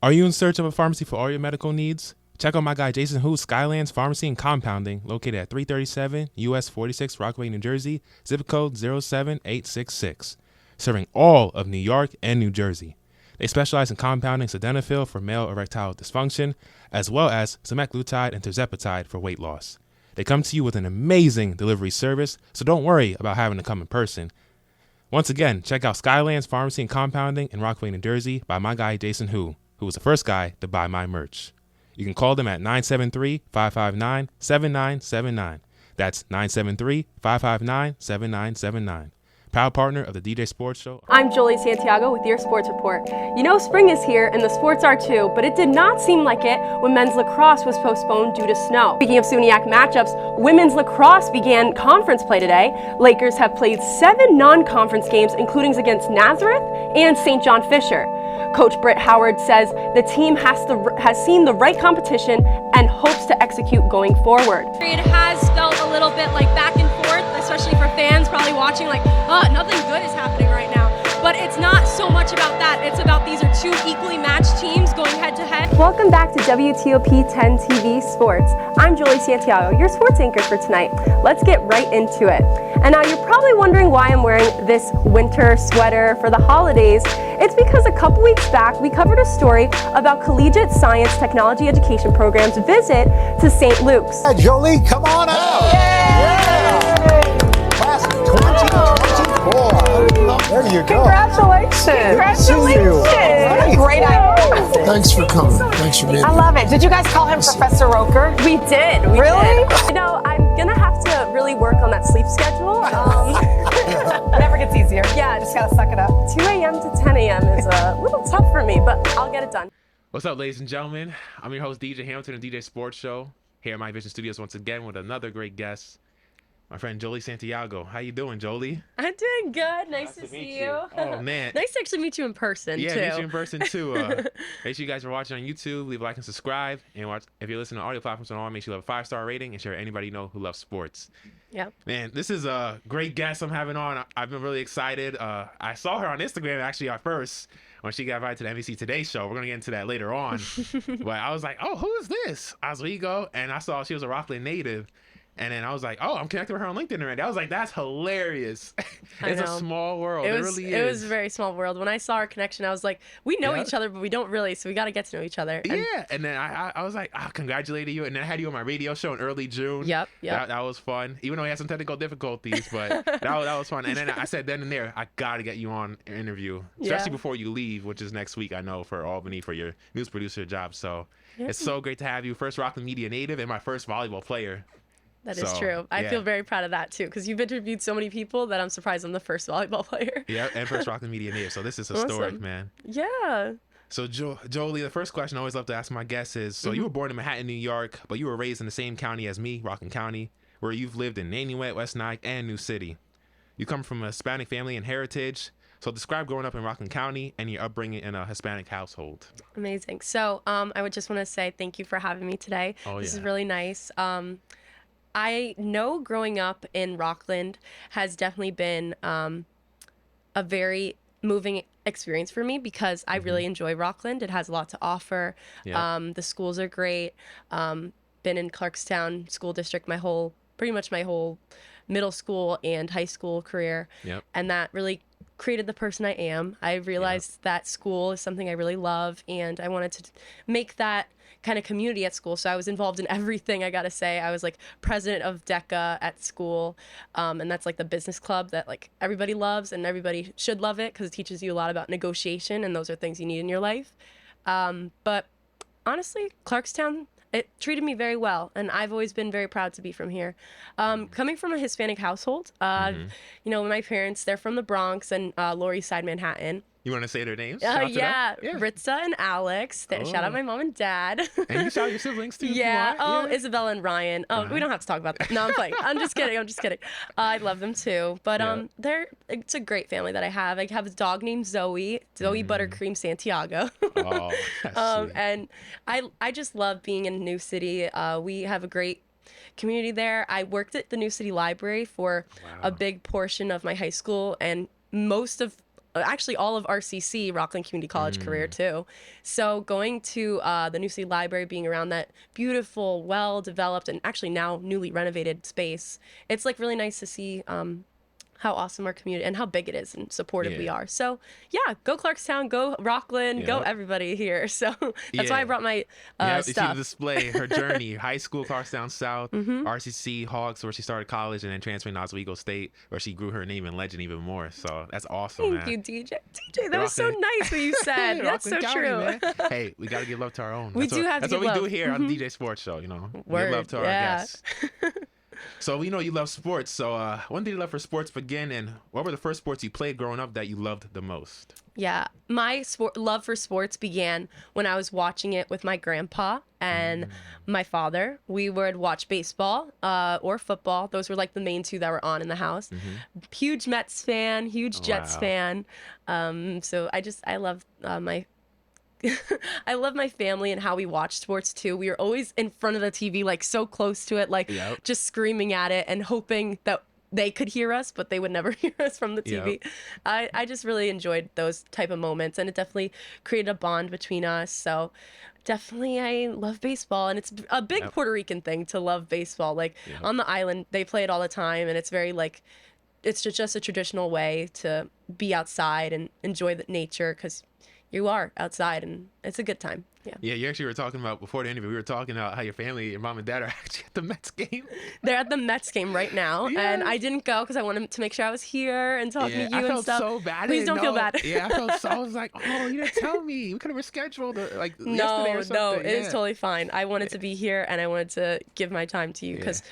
Are you in search of a pharmacy for all your medical needs? Check out my guy Jason Hu's Skylands Pharmacy and Compounding, located at 337 US 46 Rockaway, New Jersey, zip code 07866, serving all of New York and New Jersey. They specialize in compounding sildenafil for male erectile dysfunction, as well as semaglutide and tirzepatide for weight loss. They come to you with an amazing delivery service, so don't worry about having to come in person. Once again, check out Skylands Pharmacy and Compounding in Rockaway, New Jersey by my guy Jason Hu was the first guy to buy my merch. You can call them at 973-559-7979. That's 973-559-7979. Proud partner of the DJ Sports Show. I'm Jolie Santiago with your sports report. You know, spring is here and the sports are too, but it did not seem like it when men's lacrosse was postponed due to snow. Speaking of SUNYAC matchups, women's lacrosse began conference play today. Lakers have played 7 non-conference games, including against Nazareth and St. John Fisher. Coach Britt Howard says the team has seen the right competition and hopes to execute going forward. It has felt a little bit like back and forth, especially for fans probably watching like, oh, nothing good is happening right now. But it's not so much about that. It's about these are 2 equally matched teams going head to head. Welcome back to WTOP 10 TV Sports. I'm Jolie Santiago, your sports anchor for tonight. Let's get right into it. And now you're probably wondering why I'm wearing this winter sweater for the holidays. It's because a couple weeks back, we covered a story about collegiate science technology education programs visit to St. Luke's. Hey, Jolie, come on out. Yay! Class of 2024. There you go. Congratulations. Congratulations. What a great idea. Thanks for coming. Thanks for being here. I love it. Did you guys call him Professor Roker? We did. Really? Did. You know, I'm going to have to really work on that sleep schedule. Never gets easier. Yeah, just gotta suck it up. 2 a.m. to 10 a.m. is a little tough for me, but I'll get it done. What's up, ladies and gentlemen? I'm your host, DJ Hamilton of DJ Sports Show, here at My Vision Studios once again with another great guest, my friend Jolie Santiago. How you doing, Jolie? I'm doing good. Nice to see you. Oh, man. Nice to actually meet you in person, Yeah, too. meet you in person, too. Make sure you guys are watching on YouTube. Leave a like and subscribe. And watch if you're listening to audio platforms and all, make sure you have a 5-star rating and share anybody you know who loves sports. Yep. Man, this is a great guest I'm having on. I've been really excited. I saw her on Instagram, actually, at first, when she got invited to the NBC Today show. We're going to get into that later on. But I was like, oh, who is this? Oswego. And I saw she was a Rockland native. And then I was like, oh, I'm connected with her on LinkedIn already. I was like, that's hilarious. It's a small world. It really is. It was a very small world. When I saw our connection, I was like, we know each other, but we don't really, so we got to get to know each other. Yeah. And then I was like, congratulated you. And then I had you on my radio show in early June. Yep. That was fun. Even though we had some technical difficulties, but that was fun. And then I said then and there, I got to get you on an interview, especially before you leave, which is next week, I know, for Albany for your news producer job. So it's so great to have you. First Rockland media native and my first volleyball player. That is true. I feel very proud of that, too, because you've interviewed so many people that I'm surprised I'm the first volleyball player. Yeah, and first Rockland media native. So this is historic, man. Yeah. So, Jolie, the first question I always love to ask my guests is, so you were born in Manhattan, New York, but you were raised in the same county as me, Rockland County, where you've lived in Nanuet, West Nyack, and New City. You come from a Hispanic family and heritage. So describe growing up in Rockland County and your upbringing in a Hispanic household. Amazing. So I would just want to say thank you for having me today. This is really nice. I know growing up in Rockland has definitely been a very moving experience for me because I really enjoy Rockland. It has a lot to offer. The schools are great. Been in Clarkstown School District pretty much my whole middle school and high school career. And that really created the person I am. I realized that school is something I really love, and I wanted to make that kind of community at school. So I was involved in everything, I gotta say. I was like president of DECA at school, and that's like the business club that like everybody loves and everybody should love it because it teaches you a lot about negotiation, and those are things you need in your life. But honestly, Clarkstown, it treated me very well, and I've always been very proud to be from here. Coming from a Hispanic household, you know, my parents, they're from the Bronx and Lower East Side Manhattan. You want to say their names? Yeah, Ritza and Alex. Shout out my mom and dad. And you shout out your siblings too. Isabella and Ryan. We don't have to talk about that. No, I'm playing. I'm just kidding. I love them too. But it's a great family that I have. I have a dog named Zoe Buttercream Santiago. And I just love being in a new city. We have a great community there. I worked at the New City Library for a big portion of my high school, and most of actually all of RCC, Rockland Community College career too. So going to the New City Library, being around that beautiful, well-developed, and actually now newly renovated space, it's like really nice to see how awesome our community and how big it is and supportive we are. So yeah, go Clarkstown, go Rockland, go everybody here. So that's why I brought my You stuff. see the display, her journey, high school, Clarkstown South, RCC, Hawks, where she started college, and then transferring to Oswego State, where she grew her name and legend even more. So that's awesome, Thank you, DJ. DJ, that was so nice what you said. That's so County, true. Man. Hey, we got to give love to our own. We do have to That's give what we love. do here on the DJ Sports Show, you know. Word, Give love to our yeah. guests. So we know you love sports. So when did your love for sports begin, and what were the first sports you played growing up that you loved the most? Yeah, my love for sports began when I was watching it with my grandpa and my father. We would watch baseball or football. Those were like the main two that were on in the house. Huge Mets fan, huge Jets fan. So I love my I love my family and how we watch sports too. We were always in front of the TV, like so close to it, like just screaming at it and hoping that they could hear us, but they would never hear us from the TV. I just really enjoyed those type of moments, and it definitely created a bond between us. So definitely I love baseball, and it's a big Puerto Rican thing to love baseball. Like on the island, they play it all the time, and it's very like, it's just a traditional way to be outside and enjoy the nature, because you are outside and it's a good time. Yeah, you actually were talking about, before the interview, we were talking about how your family, your mom and dad are actually at the Mets game. They're at the Mets game right now, and I didn't go because I wanted to make sure I was here and talking to you and stuff. I felt so bad. Please don't feel bad. Yeah, I was like, oh, you didn't tell me. We could have rescheduled yesterday or something. No, it is totally fine. I wanted to be here, and I wanted to give my time to you because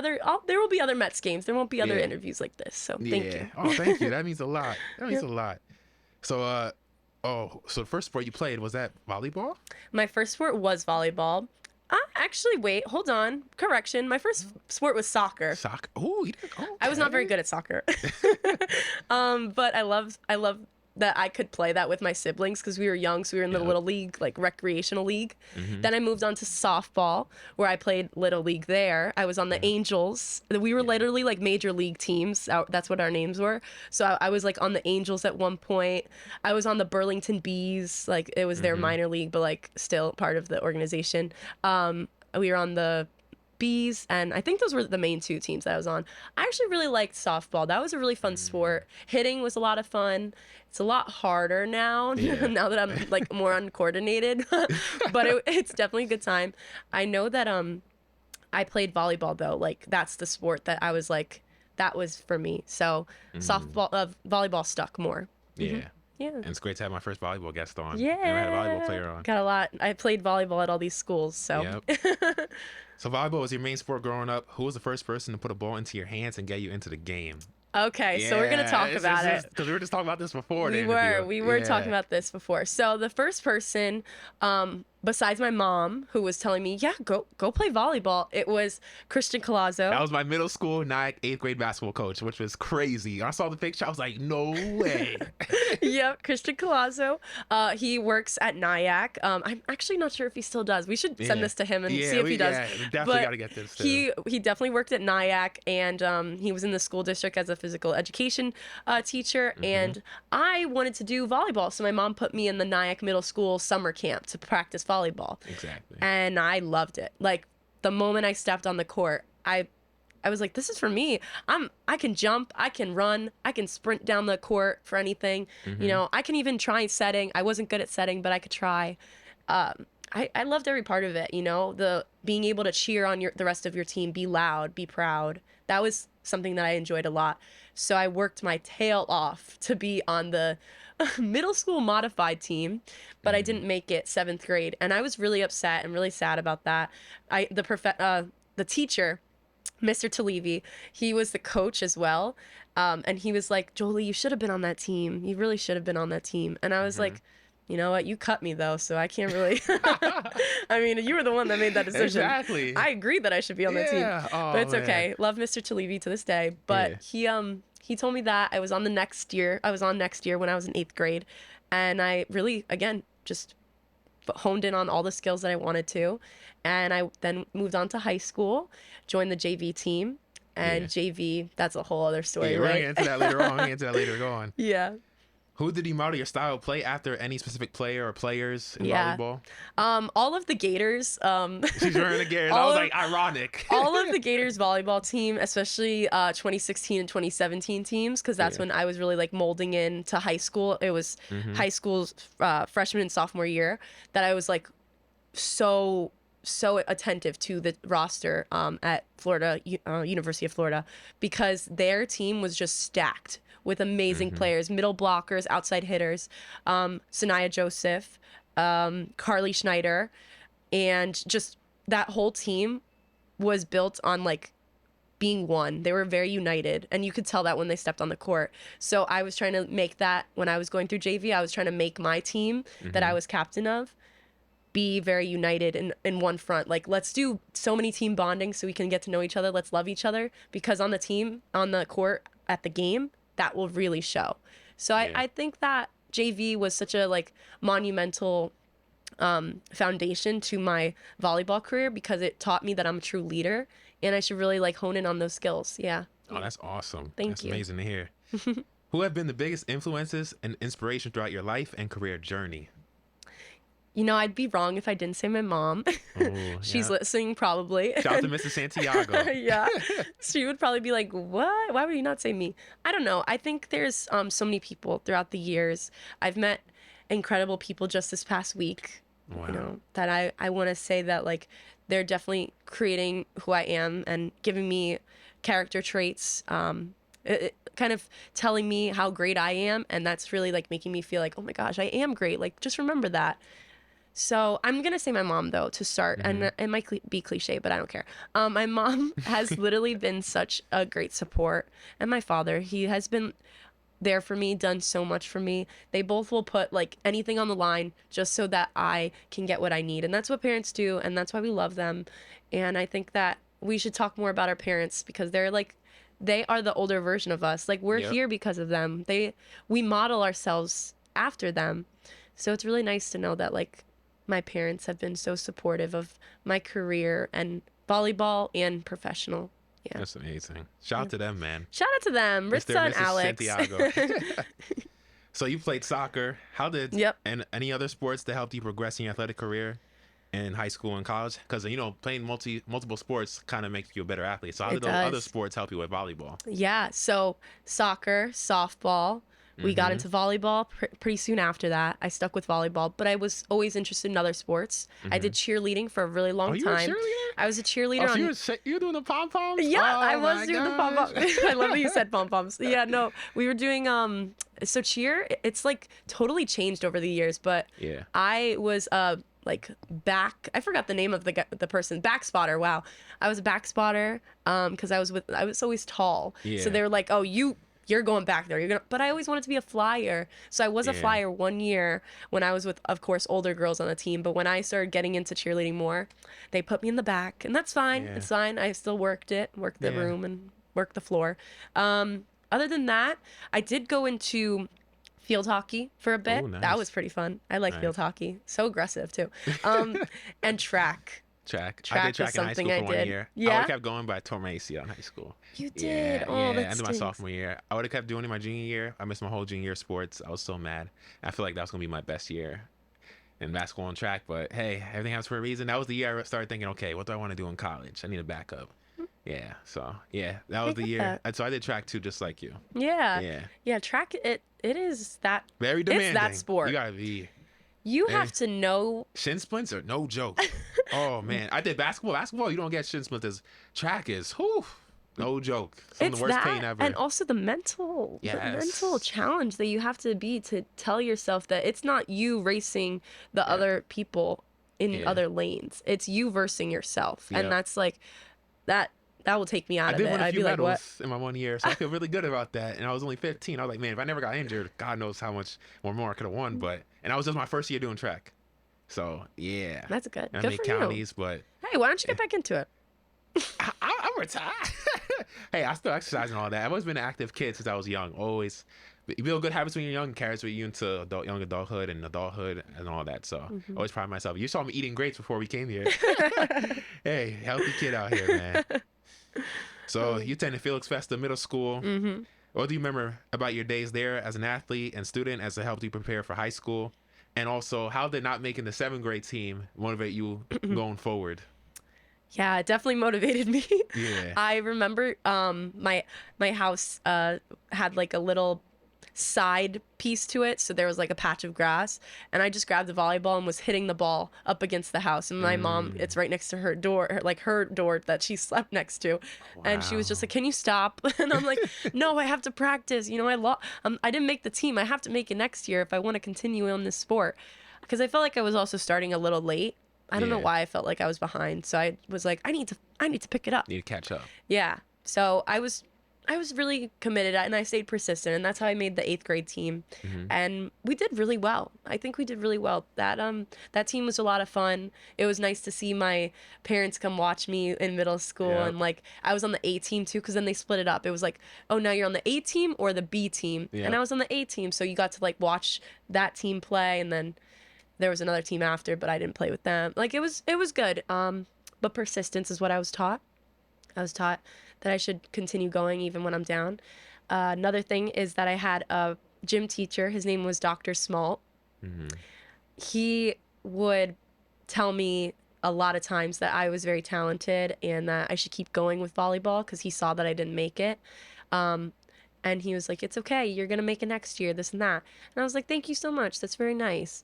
there will be other Mets games. There won't be other interviews like this. So thank you. Oh, thank you. That means a lot. That means a lot. So, so the first sport you played, was that volleyball? My first sport was volleyball. Actually, wait, hold on. Correction. My first sport was soccer. Soccer? Ooh, you did, okay. I was not very good at soccer. But I love that I could play that with my siblings because we were young, so we were in the little league, like recreational league. Then I moved on to softball, where I played little league there. I was on the Angels. We were literally like major league teams. That's what our names were. So I was like on the Angels at one point. I was on the Burlington Bees. Like it was their minor league, but like still part of the organization. We were on the Bees, and I think those were the main two teams that I was on. I actually really liked softball. That was a really fun sport. Hitting was a lot of fun. It's a lot harder now, now that I'm like more uncoordinated, but it's definitely a good time. I know that I played volleyball though. Like that's the sport that I was like, that was for me. So volleyball stuck more. Yeah. Yeah. And it's great to have my first volleyball guest on. Yeah. Never had a volleyball player on. Got a lot. I played volleyball at all these schools, so. Yep. So volleyball was your main sport growing up. Who was the first person to put a ball into your hands and get you into the game? Okay, so we're going to talk about it. Because we were just talking about this before. We were talking about this before. So the first person, besides my mom, who was telling me, yeah, go play volleyball, it was Christian Colazzo. That was my middle school 8th grade basketball coach, which was crazy. I saw the picture. I was like, no way. Yep, Christian Colazzo. He works at NJCAA. I'm actually not sure if he still does. We should send this to him and see if he does. Yeah, we definitely got to get this too. He definitely worked at NJCAA, and he was in the school district as a physical education teacher, and I wanted to do volleyball, so my mom put me in the NJCAA middle school summer camp to practice volleyball. Exactly. And I loved it. Like the moment I stepped on the court, I was like, this is for me. I can jump, I can run, I can sprint down the court for anything. You know, I can even try setting. I wasn't good at setting, but I could try. I loved every part of it, you know, the being able to cheer on the rest of your team, be loud, be proud. That was something that I enjoyed a lot. So I worked my tail off to be on the middle school modified team, but I didn't make it 7th grade. And I was really upset and really sad about that. The teacher, Mr. Talevi, he was the coach as well. And he was like, Jolie, you should have been on that team. You really should have been on that team. And I was like, you know what? You cut me though, so I can't really. I mean, you were the one that made that decision. Exactly. I agreed that I should be on that team, but it's okay. Love Mr. Talevi to this day. But he told me that I was on the next year. I was on next year when I was in 8th grade, and I really just honed in on all the skills that I wanted to, and I then moved on to high school, joined the JV team, and JV. That's a whole other story, right? We're gonna get into that later on. Go on. Yeah. Who did you model your style of play after? Any specific player or players in volleyball? All of the Gators. She's wearing the Gators. I was like, ironic. All of the Gators volleyball team, especially 2016 and 2017 teams, because that's when I was really like molding into high school. It was high school's freshman and sophomore year that I was like so attentive to the roster at Florida, University of Florida, because their team was just stacked with amazing players, middle blockers, outside hitters, Sanaya Joseph, Carly Schneider, and just that whole team was built on like being one. They were very united, and you could tell that when they stepped on the court. So I was trying to make that when I was going through JV. I was trying to make my team that I was captain of be very united in one front. Like, let's do so many team bonding so we can get to know each other. Let's love each other, because on the team, on the court, at the game, that will really show. So I think that JV was such a like monumental foundation to my volleyball career, because it taught me that I'm a true leader and I should really like hone in on those skills. Yeah. Oh, that's awesome. Thank you. That's amazing to hear. Who have been the biggest influences and inspiration throughout your life and career journey? You know, I'd be wrong if I didn't say my mom. Oh, She's listening probably. Shout out to Mrs. Santiago. Yeah. She would probably be like, what? Why would you not say me? I don't know. I think there's so many people throughout the years. I've met incredible people just this past week. Wow. You know, that I want to say that like they're definitely creating who I am and giving me character traits, kind of telling me how great I am. And that's really like making me feel like, oh my gosh, I am great. Like, just remember that. So I'm going to say my mom, though, to start. And it might be cliche, but I don't care. My mom has literally been such a great support. And my father, he has been there for me, done so much for me. They both will put like anything on the line just so that I can get what I need. And that's what parents do. And that's why we love them. And I think that we should talk more about our parents, because they're like, they are the older version of us. Like, we're here because of them. We model ourselves after them. So it's really nice to know that like my parents have been so supportive of my career and volleyball and professional. Yeah. That's amazing. Shout out to them, man. Shout out to them. Ritza and Alex. Santiago. So you played soccer. How did and any other sports that helped you progress in your athletic career in high school and college? Because, you know, playing multiple sports kind of makes you a better athlete. So how did those other sports help you with volleyball? Yeah. So soccer, softball. We got into volleyball pretty soon after that. I stuck with volleyball, but I was always interested in other sports. I did cheerleading for a really long time. You were a cheerleader? I was a cheerleader. Oh, you were doing the pom-poms? Yeah, oh, I was doing the pom-poms. I love that you said pom-poms. Yeah, no, we were doing, so cheer, it's like totally changed over the years, but I was, like I forgot the name of the person, back spotter. Wow. I was a back spotter, because I was always tall. Yeah. So they were like, oh, you're going back there. But I always wanted to be a flyer. So I was a flyer one year when I was with, of course, older girls on the team. But when I started getting into cheerleading more, they put me in the back. And that's fine. It's fine. I still worked the room and worked the floor. Other than that, I did go into field hockey for a bit. Oh, nice. That was pretty fun. I like field hockey. So aggressive, too. And track. I did track in high school for 1 year. Yeah. I would have kept going, but I tore my ACL in high school. You did? Ended my sophomore year. I would have kept doing it my junior year. I missed my whole junior year of sports. I was so mad. I feel like that was going to be my best year in basketball and track. But hey, everything happens for a reason. That was the year I started thinking, okay, what do I want to do in college? I need a backup. Yeah. So, that was the year. So I did track too, just like you. Yeah. Yeah, track, it is that. Very demanding. It's that sport. You got to be. You have to know. Shin splints are no joke. Oh, man. I did basketball. Basketball, you don't get shin splints. Track is, no joke. Some of the worst pain ever. And also the mental challenge that you have to be to tell yourself that it's not you racing the other people in other lanes. It's you versing yourself. And that's like, that will take me out of it. I did win a few medals like, in my 1 year, so I feel really good about that. And I was only 15. I was like, man, if I never got injured, God knows how much more I could have won. And I was just my first year doing track. So, yeah. That's good. And good I made for counties, you. But... Hey, why don't you get back into it? I'm retired. Hey, I still exercise and all that. I've always been an active kid since I was young. Always. You build good habits when you're young and carries with you into young adulthood and all that. So I always pride myself. You saw me eating grapes before we came here. Hey, healthy kid out here, man. So you attended Felix Festa Middle School. What do you remember about your days there as an athlete and student as it helped you prepare for high school? And also, how did not making the 7th grade team motivate you going forward? Yeah, it definitely motivated me. Yeah. I remember my house had like a little side piece to it, so there was like a patch of grass, and I just grabbed the volleyball and was hitting the ball up against the house, and my mom, it's right next to her door, her door that she slept next to. Wow. And she was just like, can you stop? And I'm like, no, I have to practice, you know, I didn't make the team, I have to make it next year if I want to continue on this sport, because I felt like I was also starting a little late. I don't know why I felt like I was behind, so I was like, I need to pick it up. Need to catch up. Yeah. So I was really committed, and I stayed persistent, and that's how I made the 8th grade team. And we did really well. I think we did really well. That team was a lot of fun. It was nice to see my parents come watch me in middle school, and like I was on the A team too, because then they split it up. It was like, oh, now you're on the A team or the B team, and I was on the A team, so you got to like watch that team play, and then there was another team after, but I didn't play with them. Like it was good. But persistence is what I was taught. I was taught that I should continue going even when I'm down. Another thing is that I had a gym teacher. His name was Dr. Smalt. He would tell me a lot of times that I was very talented and that I should keep going with volleyball because he saw that I didn't make it. And he was like, it's okay, you're going to make it next year, this and that. And I was like, thank you so much. That's very nice.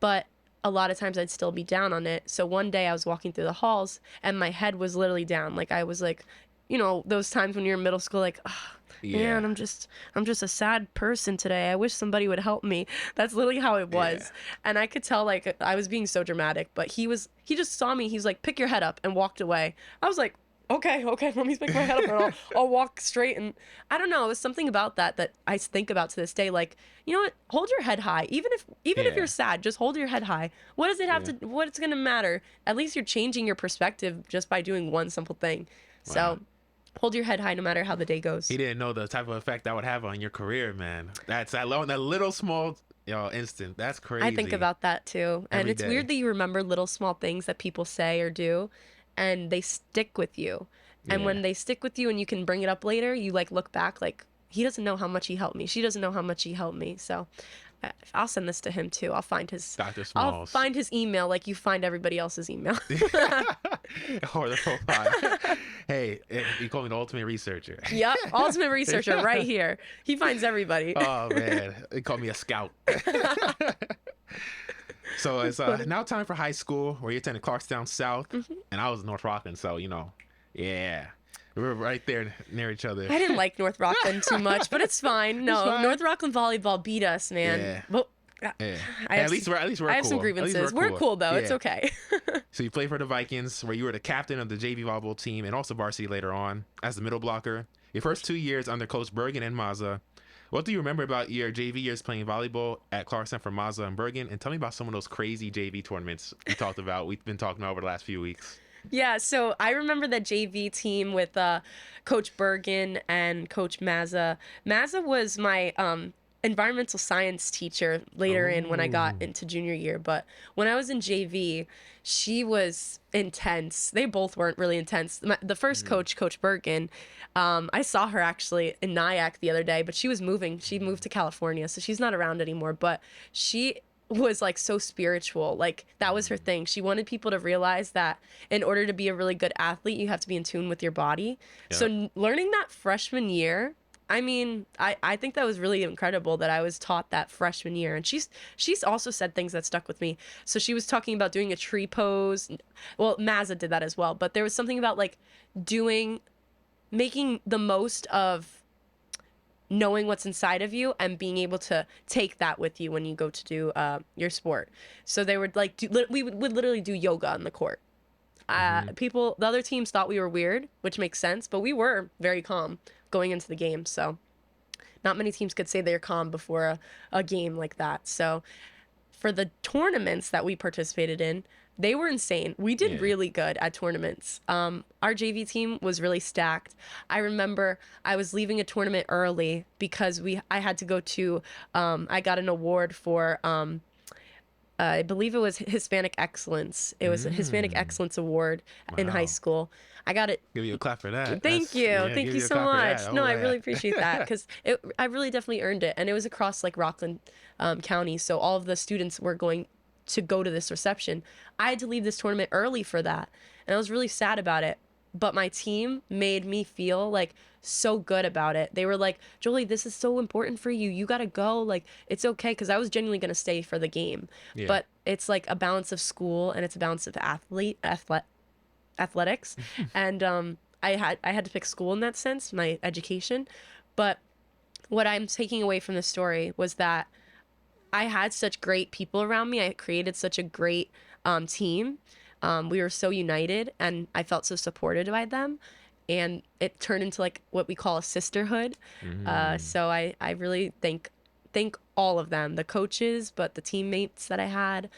But a lot of times I'd still be down on it. So one day I was walking through the halls and my head was literally down. Like I was like, you know, those times when you're in middle school, like, oh, man, I'm just a sad person today. I wish somebody would help me. That's literally how it was. Yeah. And I could tell like I was being so dramatic, but he just saw me. He's like, pick your head up, and walked away. I was like, okay, let me pick my head up and I'll walk straight. And I don't know, it was something about that I think about to this day. Like, you know what? Hold your head high. Even if you're sad, just hold your head high. What does it have to? What's gonna matter? At least you're changing your perspective just by doing one simple thing. Wow. So, hold your head high no matter how the day goes. He didn't know the type of effect that would have on your career, man. That's that little small instant. That's crazy. I think about that too, and it's weird that you remember little small things that people say or do, and they stick with you. And when they stick with you and you can bring it up later, you like look back like, he doesn't know how much he helped me. She doesn't know how much he helped me. So I'll send this to him too. I'll find his I'll find his email like you find everybody else's email. Or the profile. Hey, you call me the ultimate researcher. Yep, ultimate researcher right here. He finds everybody. Oh man, they call me a scout. So it's now time for high school, where you attended Clarkstown South, and I was North Rockland, so we were right there near each other. I didn't like North Rockland too much, but it's fine. No, it's fine. North Rockland volleyball beat us, man. Yeah. But at least we're cool. I have some grievances. We're cool though. Yeah. It's okay. So you played for the Vikings, where you were the captain of the JV volleyball team and also varsity later on as the middle blocker. Your first 2 years under Coach Bergen and Mazza. What do you remember about your JV years playing volleyball at Clarkstown for Mazza and Bergen? And tell me about some of those crazy JV tournaments we've been talking about over the last few weeks. Yeah, so I remember that JV team with Coach Bergen and Coach Mazza. Mazza was my environmental science teacher later in when I got into junior year. But when I was in JV, she was intense. They both weren't really intense. The first coach, Coach Bergen, I saw her actually in Nyack the other day, but she was moving. She moved to California, so she's not around anymore. But she was like so spiritual. Like that was her thing. She wanted people to realize that in order to be a really good athlete, you have to be in tune with your body. Yep. So learning that freshman year, I mean, I think that was really incredible that I was taught that freshman year. And she's also said things that stuck with me. So she was talking about doing a tree pose. Well, Mazza did that as well. But there was something about like making the most of knowing what's inside of you and being able to take that with you when you go to do your sport. So they would like we would literally do yoga on the court. The other teams thought we were weird, which makes sense, but we were very calm going into the game. So not many teams could say they're calm before a game like that. So for the tournaments that we participated in, they were insane. We did really good at tournaments. Our JV team was really stacked. I remember I was leaving a tournament early because I had to go to, I got an award for I believe it was Hispanic Excellence. It was a Hispanic Excellence Award in high school. I got it. Give you a clap for that. Thank you. Thank you so much. No, I really appreciate that because I really definitely earned it. And it was across like Rockland County. So all of the students were going to go to this reception. I had to leave this tournament early for that. And I was really sad about it. But my team made me feel like so good about it. They were like, Jolie, this is so important for you. You got to go. Like, it's okay. Because I was genuinely going to stay for the game. Yeah. But it's like a balance of school and it's a balance of athletics. And I had to pick school in that sense, my education. But what I'm taking away from the story was that I had such great people around me. I created such a great team. We were so united and I felt so supported by them, and it turned into like what we call a sisterhood. So I really thank all of them, the coaches, but the teammates that I had.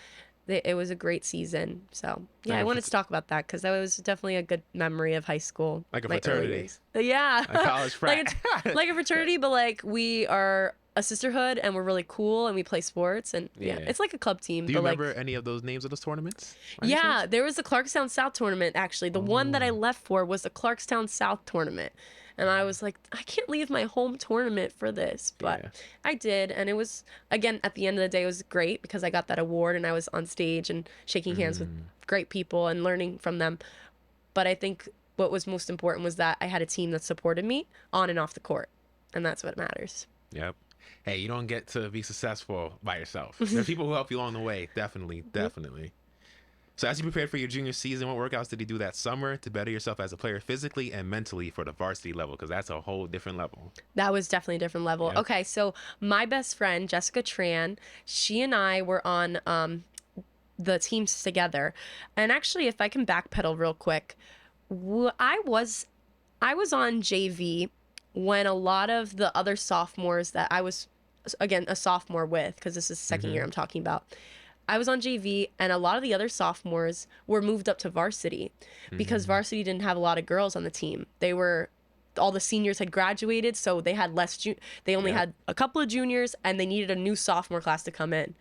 It was a great season. So yeah, I wanted to talk about that because that was definitely a good memory of high school. Like a fraternity. Yeah. A college frat. like a fraternity, but like we are a sisterhood and we're really cool and we play sports and yeah, it's like a club team. Do you remember any of those names of those tournaments? Yeah, there was the Clarkstown South tournament actually. The one that I left for was the Clarkstown South tournament. And I was like, I can't leave my home tournament for this. But I did. And it was, again, at the end of the day, it was great because I got that award and I was on stage and shaking hands with great people and learning from them. But I think what was most important was that I had a team that supported me on and off the court. And that's what matters. Yep. Hey, you don't get to be successful by yourself. There are people who help you along the way. Definitely. So as you prepared for your junior season, what workouts did you do that summer to better yourself as a player physically and mentally for the varsity level? Because that's a whole different level. That was definitely a different level. Yep. Okay, so my best friend, Jessica Tran, she and I were on the teams together. And actually, if I can backpedal real quick, I was on JV when a lot of the other sophomores that I was, again, a sophomore with, because this is the second year I'm talking about, I was on JV, and a lot of the other sophomores were moved up to varsity because varsity didn't have a lot of girls on the team. All the seniors had graduated, so they had they only had a couple of juniors, and they needed a new sophomore class to come in.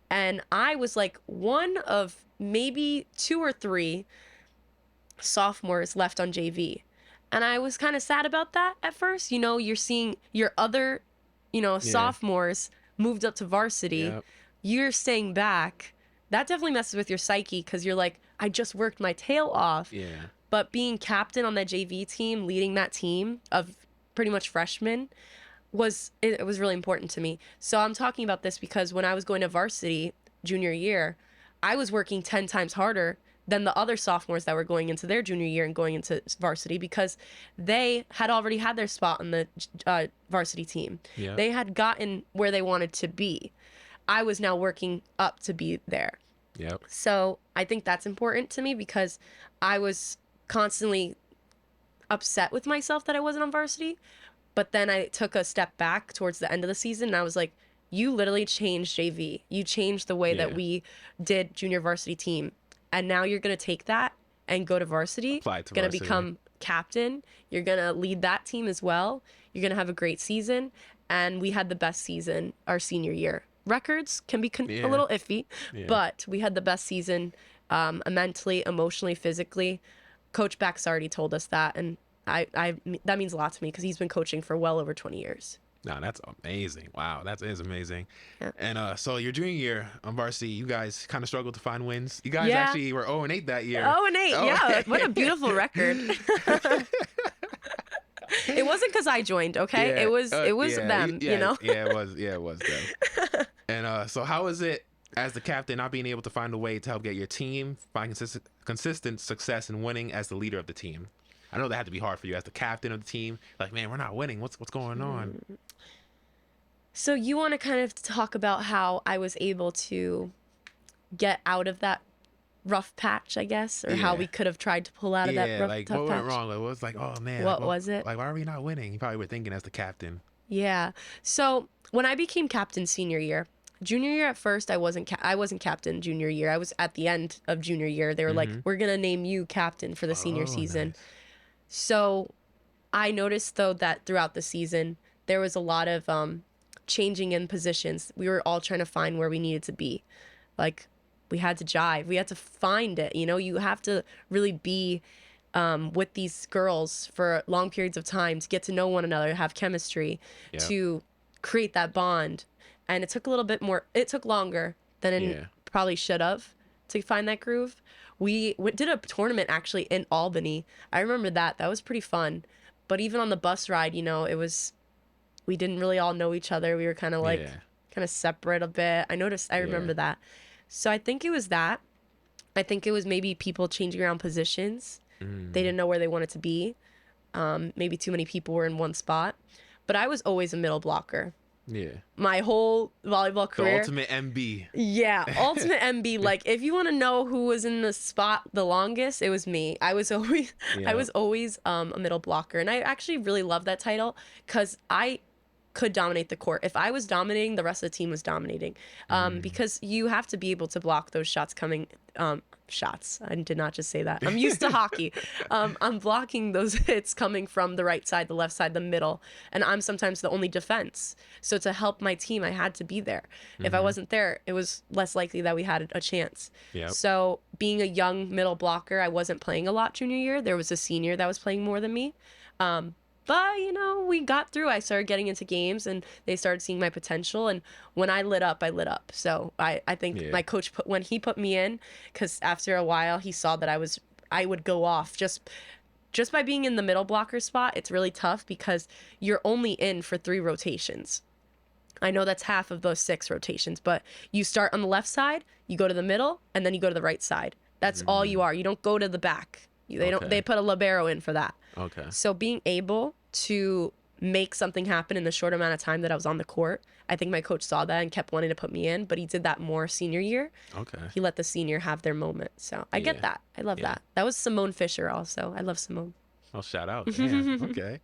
And I was like one of maybe 2 or 3 sophomores left on JV. And I was kind of sad about that at first. You know, you're seeing your other, sophomores moved up to varsity. Yep. You're staying back. That definitely messes with your psyche because you're like, I just worked my tail off. Yeah. But being captain on that JV team, leading that team of pretty much freshmen, it was really important to me. So I'm talking about this because when I was going to varsity junior year, I was working 10 times harder than the other sophomores that were going into their junior year and going into varsity because they had already had their spot on the varsity team. Yep. They had gotten where they wanted to be. I was now working up to be there. Yep. So I think that's important to me because I was constantly upset with myself that I wasn't on varsity. But then I took a step back towards the end of the season and I was like, you literally changed JV. You changed the way that we did junior varsity team. And now you're going to take that and go to varsity. Apply to varsity. Going to become captain. You're going to lead that team as well. You're going to have a great season. And we had the best season our senior year. Records can be a little iffy, but we had the best season mentally, emotionally, physically. Coach Bax already told us that, and that means a lot to me because he's been coaching for well over 20 years. No, that's amazing. Wow, that is amazing. Yeah. And so your junior year on varsity, you guys kind of struggled to find wins. You guys actually were 0-8 that year. 0-8, yeah. What a beautiful record. It wasn't because I joined, okay? Yeah. It was them, you know? Yeah, it was them. And so how is it as the captain not being able to find a way to help get your team find consistent success in winning as the leader of the team? I know that had to be hard for you as the captain of the team. Like, man, we're not winning. What's going on? So you want to kind of talk about how I was able to get out of that rough patch, I guess, or how we could have tried to pull out of that rough patch. What went wrong? Like, what was like, oh man, what was it? Like, why are we not winning? You probably were thinking as the captain. Yeah. So when I became captain senior year, junior year at first, I wasn't captain junior year. I was at the end of junior year. They were like, we're gonna name you captain for the senior season. Nice. So I noticed though that throughout the season there was a lot of changing in positions. We were all trying to find where we needed to be. Like, we had to jive. We had to find it. You know, you have to really be with these girls for long periods of time to get to know one another, have chemistry, to create that bond. And it took a little bit more. It took longer than it probably should have to find that groove. We did a tournament actually in Albany. I remember that. That was pretty fun. But even on the bus ride, you know, we didn't really all know each other. We were kind of like, kind of separate a bit. I remember that. So I think it was that. I think it was maybe people changing around positions. They didn't know where they wanted to be. Maybe too many people were in one spot. But I was always a middle blocker. Yeah. My whole volleyball career. The ultimate MB. Yeah, ultimate MB. Like, if you want to know who was in the spot the longest, it was me. I was always a middle blocker. And I actually really love that title because I could dominate the court. If I was dominating, the rest of the team was dominating. Because you have to be able to block those shots coming. Shots. I did not just say that. I'm used to hockey. I'm blocking those hits coming from the right side, the left side, the middle. And I'm sometimes the only defense. So to help my team, I had to be there. If I wasn't there, it was less likely that we had a chance. So being a young middle blocker, I wasn't playing a lot junior year. There was a senior that was playing more than me. But, you know, we got through. I started getting into games and they started seeing my potential. And when I lit up, I lit up. So I think my coach, when he put me in, because after a while he saw that I would go off just by being in the middle blocker spot. It's really tough because you're only in for 3 rotations. I know that's half of those 6 rotations, but you start on the left side, you go to the middle, and then you go to the right side. That's all you are. You don't go to the back. They put a libero in for that. Okay. So being able to make something happen in the short amount of time that I was on the court, I think my coach saw that and kept wanting to put me in, but he did that more senior year. Okay. He let the senior have their moment. So I get that. I love that. That was Simone Fisher also. I love Simone. Oh, shout out. Damn. Okay.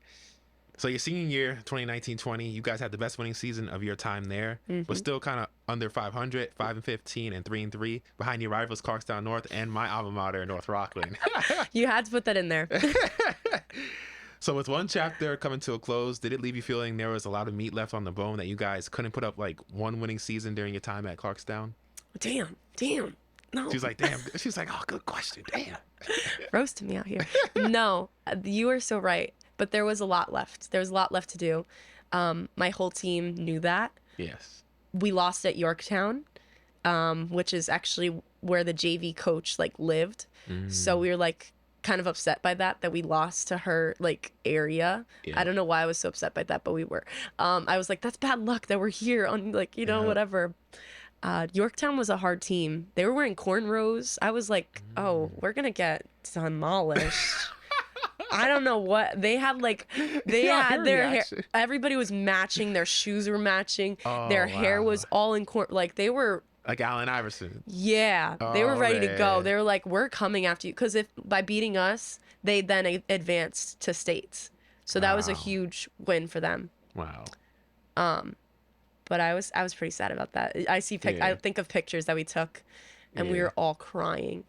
So your senior year, 2019-20, you guys had the best winning season of your time there, but still kind of under 500, 5-15, and 3-3 behind your rivals Clarkstown North and my alma mater, North Rockland. You had to put that in there. So with one chapter coming to a close, did it leave you feeling there was a lot of meat left on the bone that you guys couldn't put up like one winning season during your time at Clarkstown? Damn. No. She was like, damn. She was like, oh, good question. Damn. Roasting me out here. No, you are so right. But there was a lot left. There was a lot left to do. My whole team knew that. Yes. We lost at Yorktown, which is actually where the JV coach like lived. So we were like kind of upset by that we lost to her like area. I don't know why I was so upset by that, but we were. I was like, that's bad luck that we're here on like, you know, whatever. Yorktown was a hard team. They were wearing cornrows. I was like, oh, we're gonna get demolished. I don't know what they had. Like they had their hair. Everybody was matching. Their shoes were matching. Their hair was all in like they were like Allen Iverson. Yeah, they were ready to go. They were like, we're coming after you, because if by beating us, they then advanced to states. So that was a huge win for them. Wow. But I was pretty sad about that. I think of pictures that we took, and we were all crying,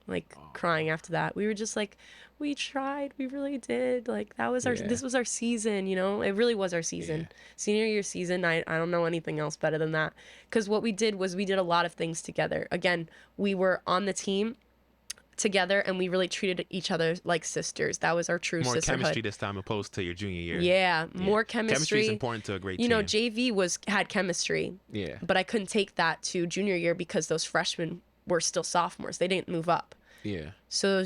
crying after that. We were just like, we tried, we really did. Like that was this was our season, you know. It really was our season. Senior year season. I don't know anything else better than that. Because what we did was we did a lot of things together. Again, we were on the team together, and we really treated each other like sisters. That was our true sisterhood. More chemistry this time opposed to your junior year. Yeah, more chemistry. Chemistry is important to a great team. You know, JV had chemistry. Yeah. But I couldn't take that to junior year because those freshmen were still sophomores. They didn't move up. Yeah. So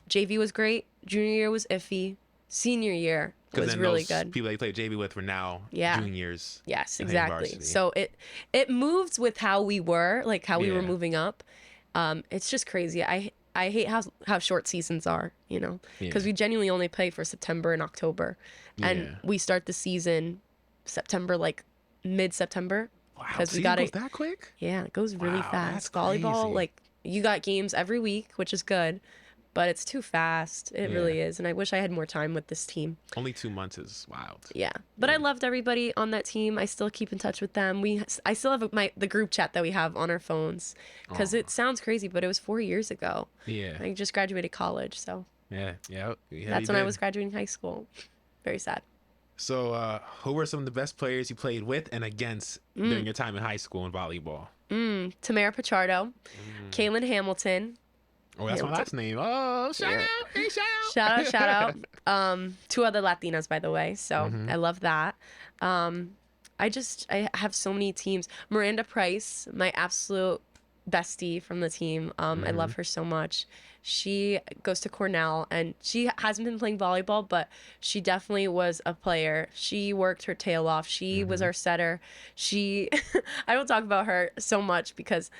JV was great. Junior year was iffy. Senior year was really good. People they played JV with were now juniors. Yes, exactly. So it moved with how we were, like how we were moving up. It's just crazy. I hate how short seasons are, you know, because we genuinely only play for September and October, and we start the season September, like mid-September. Wow, season goes that quick? Yeah, it goes really fast. Volleyball, crazy. like you got games every week, which is good, but it's too fast. It really is, and I wish I had more time with this team. Only 2 months is wild. Yeah, but I loved everybody on that team. I still keep in touch with them. I still have the group chat that we have on our phones, because it sounds crazy, but it was 4 years ago. Yeah, I just graduated college, so that's when I was graduating high school. Very sad. So, who were some of the best players you played with and against during your time in high school in volleyball? Tamara Pichardo, Kaylin Hamilton. Oh, that's my last name. Oh, shout out. Hey, shout out. Shout out. 2 other Latinas, by the way. So I love that. I have so many teams. Miranda Price, my absolute bestie from the team. I love her so much. She goes to Cornell, and she hasn't been playing volleyball, but she definitely was a player. She worked her tail off. She was our setter. I don't talk about her so much because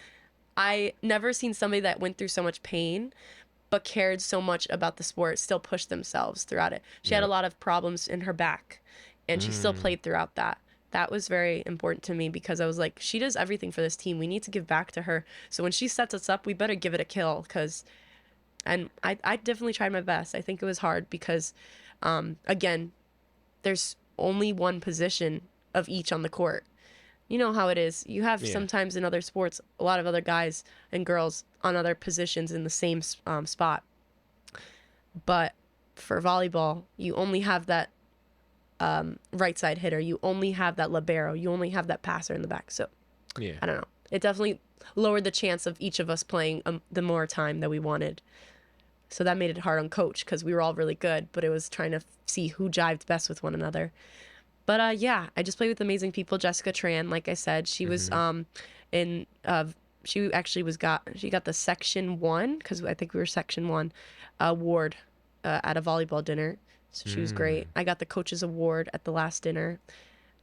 I never seen somebody that went through so much pain but cared so much about the sport, still pushed themselves throughout it. She had a lot of problems in her back, and she still played throughout that. That was very important to me because I was like, she does everything for this team. We need to give back to her. So when she sets us up, we better give it a kill and I definitely tried my best. I think it was hard because, again, there's only one position of each on the court. You know how it is. You have sometimes in other sports, a lot of other guys and girls on other positions in the same spot. But for volleyball, you only have that right side hitter. You only have that libero. You only have that passer in the back. So, I don't know. It definitely lowered the chance of each of us playing the more time that we wanted. So that made it hard on coach because we were all really good, but it was trying to see who jived best with one another. But I just played with amazing people. Jessica Tran, like I said, she was she got the Section 1, because I think we were Section 1 award at a volleyball dinner. So she was great. I got the coaches award at the last dinner.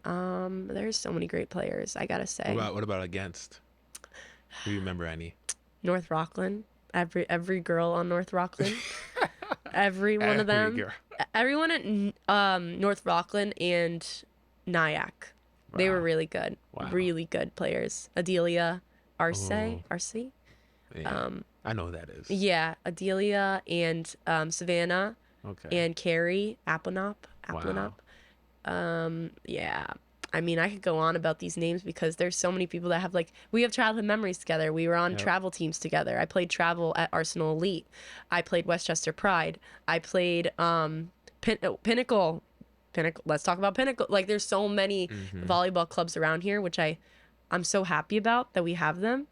There's so many great players, I gotta say. What about against? Do you remember any? North Rockland. Every girl on North Rockland. Every one of them. Girl. Everyone at North Rockland and Nyack. Wow. They were really good. Wow. Really good players. Adelia Arce. Yeah. I know who that is. Yeah. Adelia and Savannah. Okay. And Carrie Applenop. Wow. Yeah. I mean, I could go on about these names because there's so many people that have, like, we have childhood memories together. We were on travel teams together. I played travel at Arsenal Elite. I played Westchester Pride. I played Pinnacle. Let's talk about Pinnacle. Like, there's so many volleyball clubs around here, which I'm so happy about that we have them,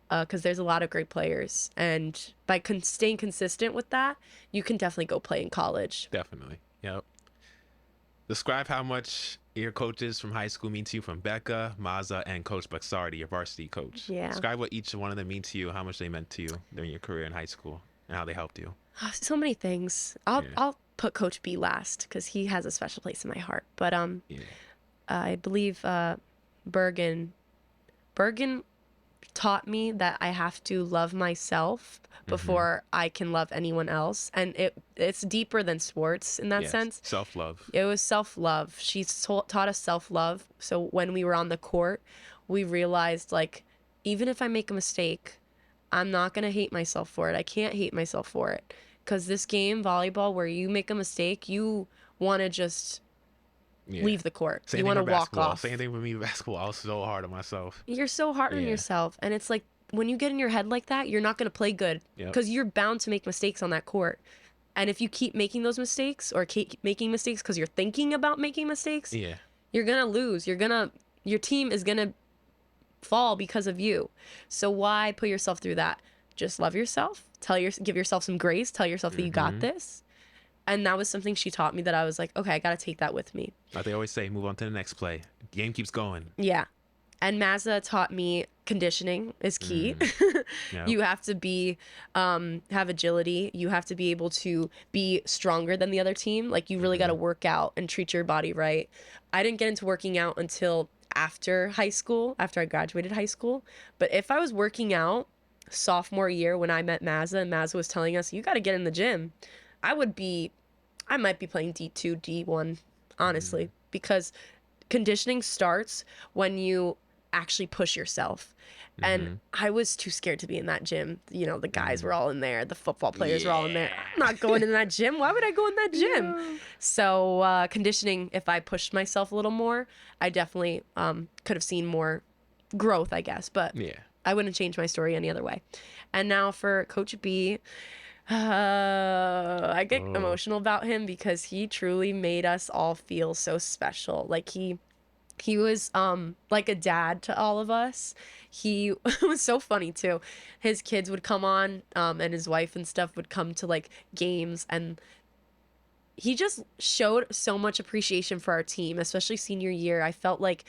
because there's a lot of great players. And by staying consistent with that, you can definitely go play in college. Definitely. Yep. Describe how much your coaches from high school mean to you, from Becca, Maza, and Coach Varsity, your varsity coach. Yeah. Describe what each one of them mean to you, how much they meant to you during your career in high school, and how they helped you. So many things. I'll put Coach B last because he has a special place in my heart. But I believe Bergen taught me that I have to love myself before I can love anyone else. And it's deeper than sports in that sense. Self-love. It was self-love. She taught us self-love. So when we were on the court, we realized, like, even if I make a mistake, I'm not going to hate myself for it. I can't hate myself for it. Because this game, volleyball, where you make a mistake, you want to just leave the court. You want to walk off. Same thing with me, basketball. I was so hard on myself. You're so hard on yourself. And it's like, when you get in your head like that, you're not going to play good. Because you're bound to make mistakes on that court. And if you keep making those mistakes, or keep making mistakes because you're thinking about making mistakes, you're going to lose. Your team is going to fall because of you. So why put yourself through that? Just love yourself. Give yourself some grace. Tell yourself that you got this. And that was something she taught me that I was like, okay, I got to take that with me. Like they always say, move on to the next play. Game keeps going. Yeah. And Maza taught me conditioning is key. You have to have agility. You have to be able to be stronger than the other team. Like, you really got to work out and treat your body right. I didn't get into working out until after high school, after I graduated high school. But if I was working out sophomore year when I met Maza, and Maza was telling us, you got to get in the gym, I might be playing D2, D1, honestly, because conditioning starts when you actually push yourself. And I was too scared to be in that gym. You know, the guys were all in there. The football players were all in there. I'm not going in that gym. Why would I go in that gym? So conditioning, if I pushed myself a little more, I definitely could have seen more growth, I guess. But I wouldn't change my story any other way. And now for Coach B, I get emotional about him because he truly made us all feel so special. Like, he He was like a dad to all of us. He it was so funny too. His kids would come on, and his wife and stuff would come to like games, and he just showed so much appreciation for our team, especially senior year. I felt like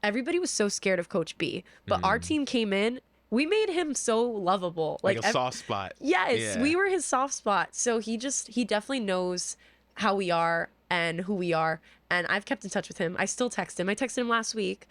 everybody was so scared of Coach B, but our team came in. We made him so lovable, like a soft spot. Yes, we were his soft spot. So he definitely knows how we are and who we are. And I've kept in touch with him. I still text him. I texted him last week.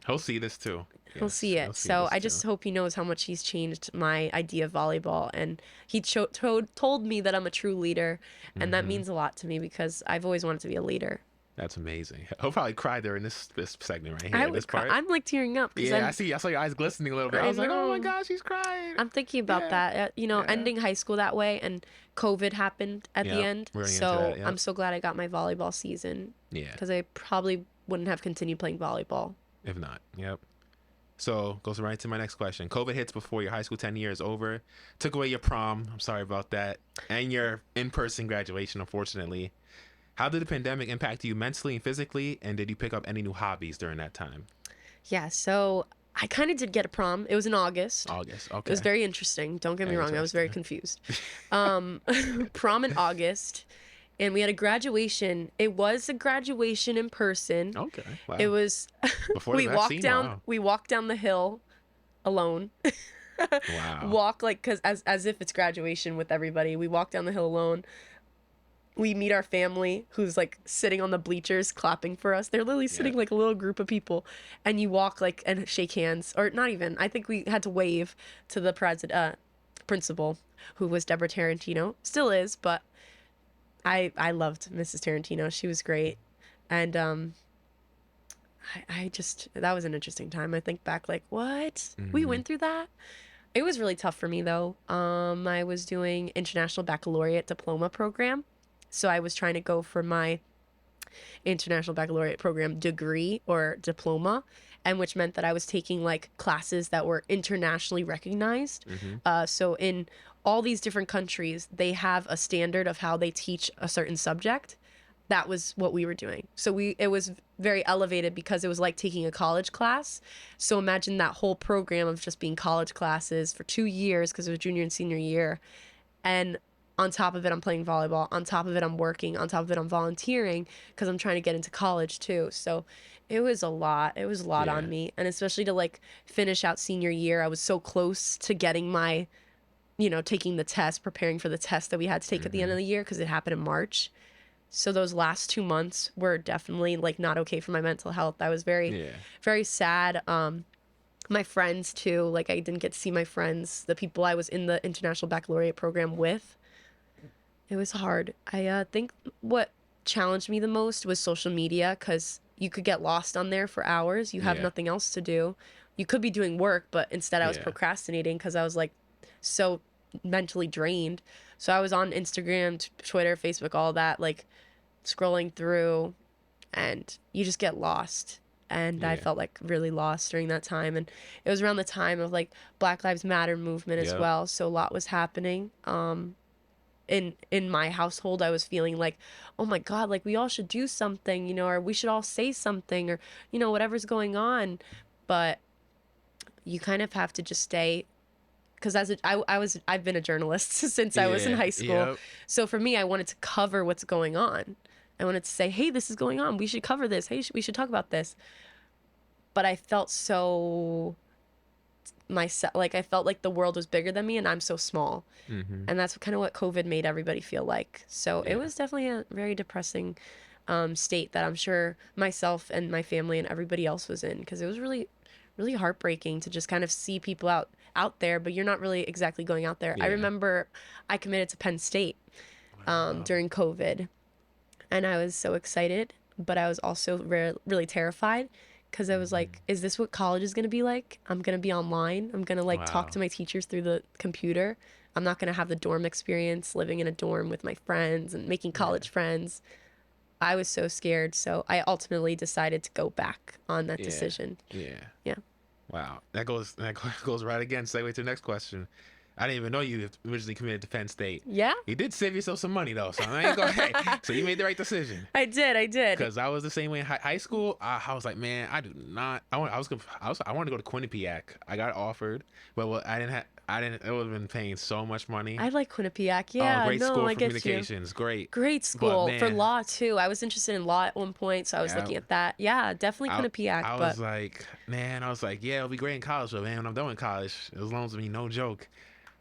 He'll see this too. He'll see it. So I just hope he knows how much he's changed my idea of volleyball. And he told me that I'm a true leader. And that means a lot to me because I've always wanted to be a leader. That's amazing. He'll probably cry during this segment right here. This part. I'm like tearing up. Yeah, I saw your eyes glistening a little bit. I was like, oh my gosh, she's crying. I'm thinking about that. Ending high school that way, and COVID happened at the end. So I'm so glad I got my volleyball season. Yeah. Because I probably wouldn't have continued playing volleyball if not. Yep. So goes right to my next question. COVID hits before your high school tenure is over. Took away your prom. I'm sorry about that. And your in-person graduation, unfortunately. How did the pandemic impact you mentally and physically, and did you pick up any new hobbies during that time? Yeah, so I kind of did get a prom. It was in August. Okay. It was very interesting. Don't get me wrong. I was very confused. Prom in August, and we had a graduation. It was a graduation in person. Okay. Wow. It was. Before the vaccine? Wow. We walked down the hill alone. Wow. Walk as if it's graduation with everybody. We walked down the hill alone. We meet our family who's like sitting on the bleachers clapping for us. They're literally sitting like a little group of people, and you walk like and shake hands, or not even. I think we had to wave to the principal, who was Deborah Tarantino, still is, but I loved Mrs. Tarantino. She was great, and I just, that was an interesting time. I think back like, what? We went through that? It was really tough for me though. I was doing International Baccalaureate Diploma program. So I was trying to go for my International Baccalaureate program degree or diploma, and which meant that I was taking like classes that were internationally recognized. So in all these different countries, they have a standard of how they teach a certain subject. That was what we were doing. So it was very elevated because it was like taking a college class. So imagine that whole program of just being college classes for 2 years, because it was junior and senior year. And on top of it, I'm playing volleyball. On top of it, I'm working. On top of it, I'm volunteering because I'm trying to get into college too. So it was a lot. It was a lot on me. And especially to like finish out senior year, I was so close to getting my, taking the test, preparing for the test that we had to take at the end of the year because it happened in March. So those last 2 months were definitely like not okay for my mental health. I was very, very sad. My friends too, like I didn't get to see my friends, the people I was in the International Baccalaureate program with. It was hard. I think what challenged me the most was social media, because you could get lost on there for hours. You have nothing else to do. You could be doing work, but instead I was procrastinating because I was like so mentally drained. So I was on Instagram, Twitter, Facebook, all that, like scrolling through, and you just get lost. And I felt like really lost during that time. And it was around the time of like Black Lives Matter movement as well. So a lot was happening. In my household, I was feeling like, oh my God, like we all should do something, or we should all say something, or, whatever's going on. But you kind of have to just stay, because I've been a journalist since I was in high school. So for me, I wanted to cover what's going on. I wanted to say, hey, this is going on. We should cover this. Hey, we should talk about this. But I felt so I felt like the world was bigger than me and I'm so small. And that's kind of what COVID made everybody feel like. So it was definitely a very depressing state that I'm sure myself and my family and everybody else was in, because it was really, really heartbreaking to just kind of see people out there, but you're not really exactly going out there. I remember I committed to Penn State during COVID, and I was so excited, but I was also really terrified, because I was like, is this what college is going to be like? I'm going to be online. I'm going to talk to my teachers through the computer. I'm not going to have the dorm experience, living in a dorm with my friends and making college friends. I was so scared. So I ultimately decided to go back on that decision. Yeah. Wow. That goes right again. Segue to the next question. I didn't even know you originally committed to Penn State. Yeah. You did save yourself some money though, so I ain't gonna. Hey, so you made the right decision. I did. Because I was the same way in high school. I was like, man, I do not. I wanted to go to Quinnipiac. I got offered, but I didn't. It would have been paying so much money. I like Quinnipiac. Yeah. Great school I for get communications. you. Great School but, for man, law too. I was interested in law at one point, so I was looking at that. Yeah, definitely Quinnipiac. I was like, yeah, it'll be great in college, but man, when I'm done with college, as long as it's no joke.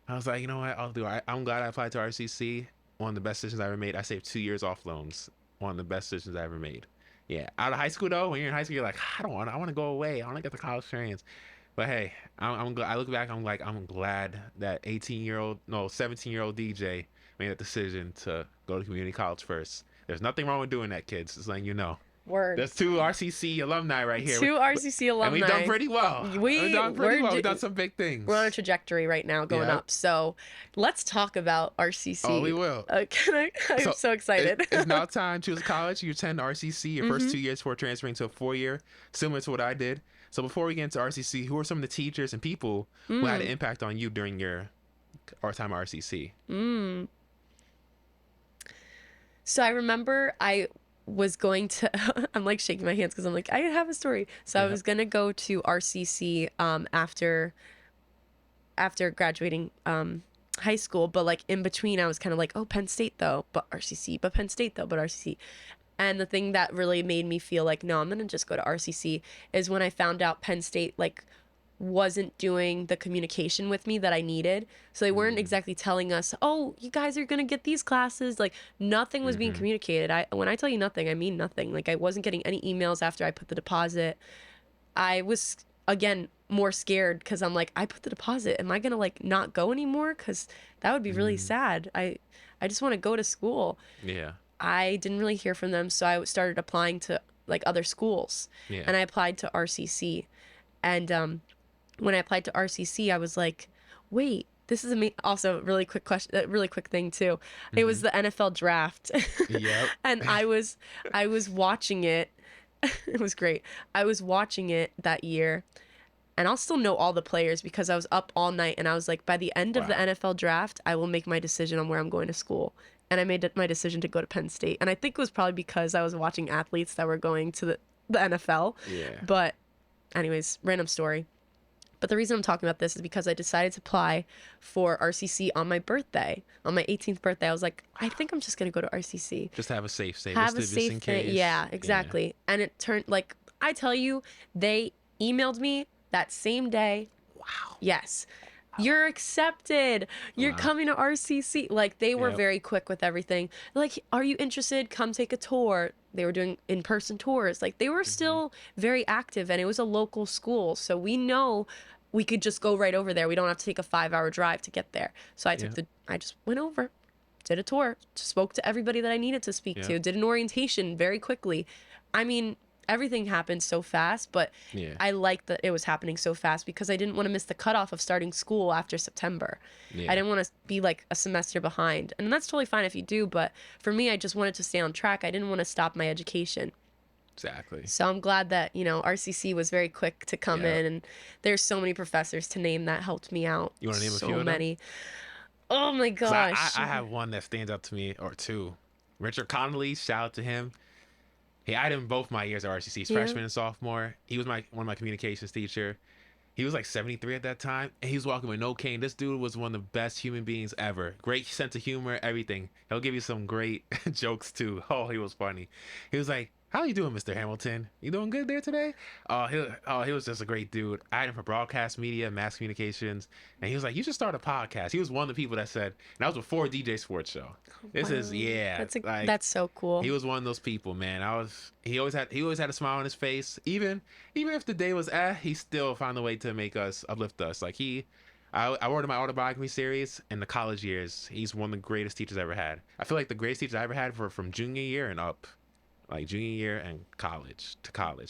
I was like, you know what, I'll do it. I'm glad I applied to RCC. One of the best decisions I ever made. I saved 2 years off loans. One of the best decisions I ever made. Yeah, out of high school though, when you're in high school, you're like, I want to go away. I want to get the college experience. But hey, I'm look back, I'm glad that 17-year-old DJ made that decision to go to community college first. There's nothing wrong with doing that, kids. Just letting you know. Word. There's 2 RCC alumni right here. 2 RCC alumni. And we've done pretty well. We've done some big things. We're on a trajectory right now going up. So let's talk about RCC. Oh, we will. I'm so excited. It's now time to choose a college. You attend RCC your first 2 years before transferring to a 4-year, similar to what I did. So before we get into RCC, who are some of the teachers and people who had an impact on you during our time at RCC? So I remember I was going to I'm like shaking my hands because I'm like, I have a story. So I was gonna go to RCC after graduating high school, but like in between I was kind of like, oh, Penn State though, but RCC, but Penn State though, but RCC. And the thing that really made me feel like, no, I'm gonna just go to RCC is when I found out Penn State like wasn't doing the communication with me that I needed. So they weren't exactly telling us, oh, you guys are gonna get these classes. Like nothing was being communicated. When I tell you nothing, I mean nothing. Like I wasn't getting any emails after I put the deposit. I was again more scared because I'm like, I put the deposit. Am I gonna like not go anymore? Because that would be really sad. I just want to go to school. Yeah. I didn't really hear from them, so I started applying to like other schools. Yeah. And I applied to RCC. And when I applied to RCC, I was like, wait, this is also a really quick question, a really quick thing too. It was the NFL draft. Yep. And I was watching it. It was great. I was watching it that year. And I'll still know all the players because I was up all night and I was like, by the end of the NFL draft, I will make my decision on where I'm going to school. And I made my decision to go to Penn State. And I think it was probably because I was watching athletes that were going to the NFL. Yeah. But anyways, random story. But the reason I'm talking about this is because I decided to apply for RCC on my birthday. On my 18th birthday, I was like, I think I'm just going to go to RCC. Just have a safe state. Have a safe thing. Yeah, exactly. Yeah. And it turned, like, I tell you, they emailed me that same day. Wow. Yes. You're accepted. You're coming to RCC. Like, they were very quick with everything. Like, are you interested? Come take a tour. They were doing in-person tours. Like, they were still very active, and it was a local school. So we know we could just go right over there. We don't have to take a 5-hour drive to get there. So I just went over, did a tour, spoke to everybody that I needed to speak to, did an orientation very quickly. I mean, everything happened so fast, but I liked that it was happening so fast because I didn't want to miss the cutoff of starting school after September. I didn't want to be like a semester behind. And that's totally fine if you do, but for me, I just wanted to stay on track. I didn't want to stop my education. Exactly. So I'm glad that, RCC was very quick to come in, and there's so many professors to name that helped me out. You want to name a few of them? So many. Oh my gosh. I have one that stands out to me, or two. Richard Connolly, shout out to him. I had him both my years at RCC, freshman and sophomore. He was one of my communications teacher. He was like 73 at that time, and he was walking with no cane. This dude was one of the best human beings ever. Great sense of humor, everything. He'll give you some great jokes too. Oh, he was funny. He was like, how you doing, Mr. Hamilton? You doing good there today? He was just a great dude. I had him for broadcast media, mass communications, and he was like, you should start a podcast. He was one of the people that said, and that was before DJ Sports Show. That's so cool. He was one of those people, man. He always had a smile on his face. Even if the day was he still found a way to make us, uplift us. Like I wrote in my autobiography series in the college years. He's one of the greatest teachers I ever had. I feel like the greatest teachers I ever had were from junior year and up. Like junior year and college.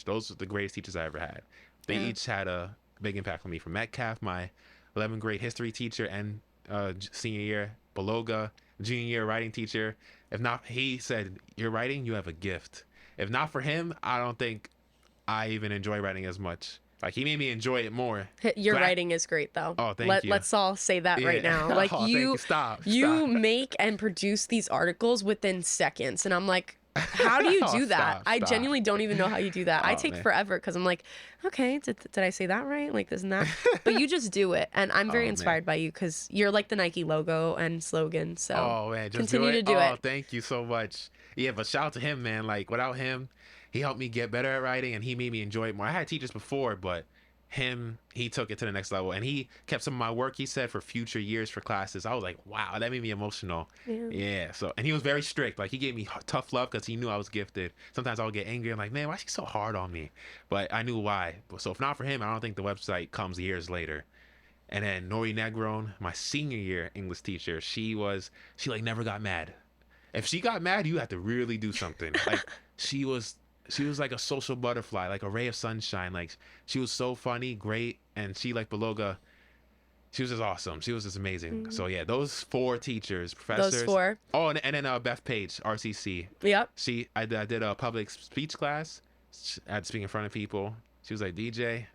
Those are the greatest teachers I ever had. They each had a big impact on me. From Metcalf, my 11th grade history teacher, and senior year, Beloga, junior year writing teacher. If not, he said, you're writing, you have a gift. If not for him, I don't think I even enjoy writing as much Like, he made me enjoy it more. Your writing is great, though. Oh, thank you. Let's all say that right now. Like, Oh, you, Stop. you make and produce these articles within seconds, and I'm like, how do you do that? I genuinely don't even know how you do that. I take forever because I'm like, okay, did I say that right? Like, isn't that? But you just do it, and I'm very inspired by you because you're like the Nike logo and slogan. So just continue to do it. Oh, thank you so much. Yeah, but shout out to him, man. Like, without him, he helped me get better at writing, and he made me enjoy it more. I had teachers before, but he took it to the next level, and he kept some of my work, he said, for future years for classes. I was like, wow, that made me emotional. Yeah. So, and he was very strict. Like, he gave me tough love because he knew I was gifted. Sometimes I would get angry. I'm like, man, why is he so hard on me? But I knew why. So if not for him, I don't think the website comes years later. And then Nori Negron, my senior year English teacher, she like never got mad. If she got mad, you had to really do something. Like, she was like a social butterfly, like a ray of sunshine. Like, she was so funny, great, and she, like Beloga, she was just awesome. She was just amazing. So yeah, those 4 teachers, professors. Those 4. Oh, and then Beth Page, RCC. Yep. I did a public speech class. I had to speak in front of people. She was like, DJ,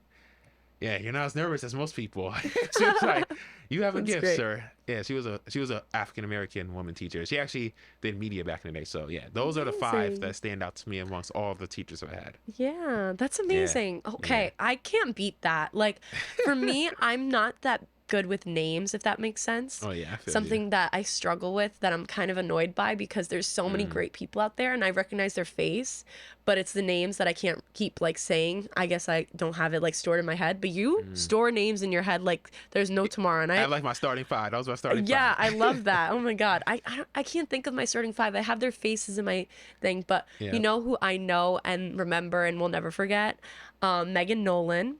yeah, you're not as nervous as most people. She was like, you have a gift, great. sir. Yeah, she was a African-American woman teacher. She actually did media back in the day. So yeah, those are the 5 that stand out to me amongst all of the teachers I've had. Yeah, that's amazing. Okay, I can't beat that. Like, for me, I'm not that good with names, if that makes sense. Oh yeah, I feel something that I struggle with, that I'm kind of annoyed by, because there's so many great people out there and I recognize their face, but it's the names that I can't keep like saying. I guess I don't have it like stored in my head, but you store names in your head like there's no tomorrow. And I have like my starting 5. That was my starting 5. I love that. Oh my god, I can't think of my starting 5. I have their faces in my thing, but you know who I know and remember and will never forget? Megan Nolan.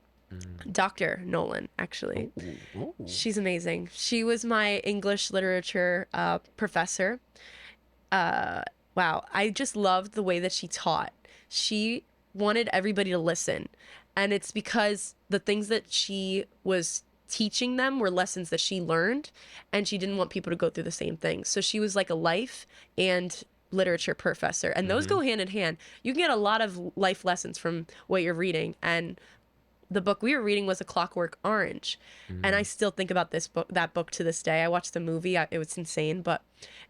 Dr. Nolan, actually. Ooh. She's amazing. She was my English literature professor. Wow, I just loved the way that she taught. She wanted everybody to listen, and it's because the things that she was teaching them were lessons that she learned, and she didn't want people to go through the same things. So she was like a life and literature professor, and those go hand in hand. You can get a lot of life lessons from what you're reading, and the book we were reading was A Clockwork Orange, and I still think about that book to this day. I watched the movie; it was insane, but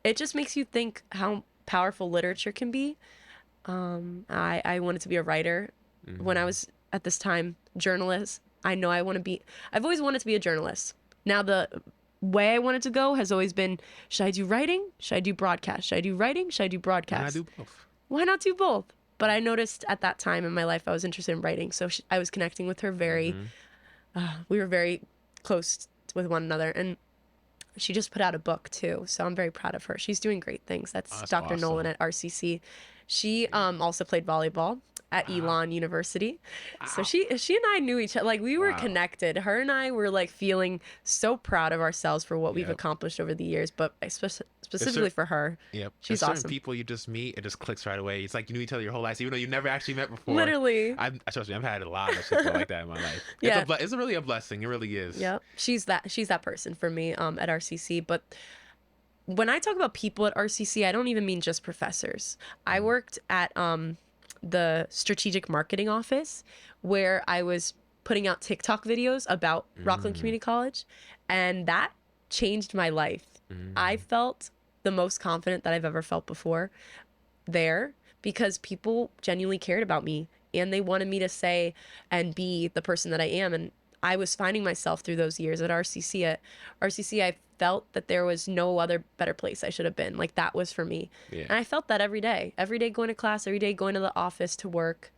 it just makes you think how powerful literature can be. I wanted to be a writer when I was at this time journalist. I've always wanted to be a journalist. Now the way I wanted to go has always been: should I do writing? Should I do broadcast? Should I do writing? Should I do broadcast? Why not do both? Why not do both? But I noticed at that time in my life I was interested in writing, so I was connecting with her we were very close with one another, and she just put out a book too, so I'm very proud of her. She's doing great things. That's Dr. Awesome. Nolan at RCC. She also played volleyball at Elon University. So she and I knew each other. Like, we were connected. Her and I were like feeling so proud of ourselves for what we've accomplished over the years, but specifically for her. Yep. She's certain awesome. People you just meet, it just clicks right away. It's like you knew each other your whole life, even though you never actually met before. Literally. Trust me, I've had a lot of shit like that in my life. It's really a blessing. It really is. Yep. She's that person for me at RCC. But when I talk about people at RCC, I don't even mean just professors. I worked at the strategic marketing office, where I was putting out TikTok videos about Rockland Community College, and that changed my life. I felt the most confident that I've ever felt before there, because people genuinely cared about me and they wanted me to say and be the person that I am. And I was finding myself through those years at RCC. At RCC, I felt that there was no other better place I should have been. Like, that was for me. Yeah. And I felt that every day going to class, every day going to the office to work.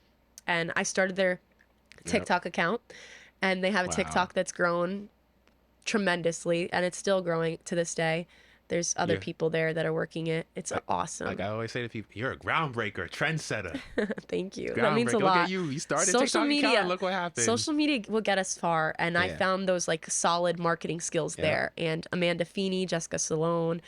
And I started their TikTok account, and they have a TikTok that's grown tremendously, and it's still growing to this day. There's other people there that are working it. It's awesome. Like I always say to people, you're a groundbreaker, trendsetter. Thank you. That means a lot. Look at you. You started social TikTok media. Look what happened. Social media will get us far, and I found those like solid marketing skills there. And Amanda Feeney, Jessica Salone,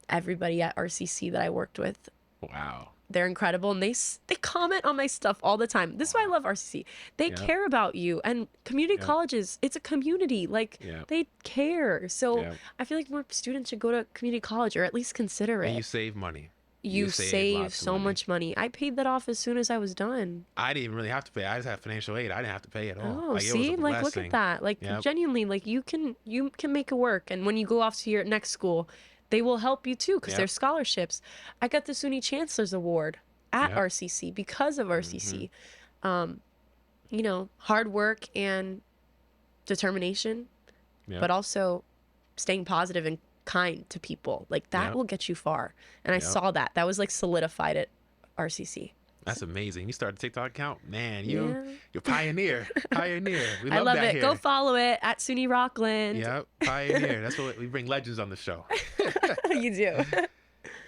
everybody at RCC that I worked with. Wow. They're incredible, and they comment on my stuff all the time. This is why I love RCC. They care about you, and community colleges, it's a community. Like, they care. So I feel like more students should go to community college, or at least consider it. And you save money. you save so much money. I paid that off as soon as I was done. I didn't even really have to pay. I just had financial aid. I didn't have to pay at all. Oh, see, like look at that. Like genuinely, like you can make it work. And when you go off to your next school, they will help you too because there's scholarships. I got the SUNY Chancellor's Award at RCC because of RCC. You know, hard work and determination, but also staying positive and kind to people. Like that will get you far. And I saw that. That was like solidified at RCC. That's amazing. You started a TikTok account? Man, you're pioneer. Pioneer. We love I love that it. here. Go follow it at SUNY Rockland. Yep, pioneer. That's what we bring legends on the show. You do.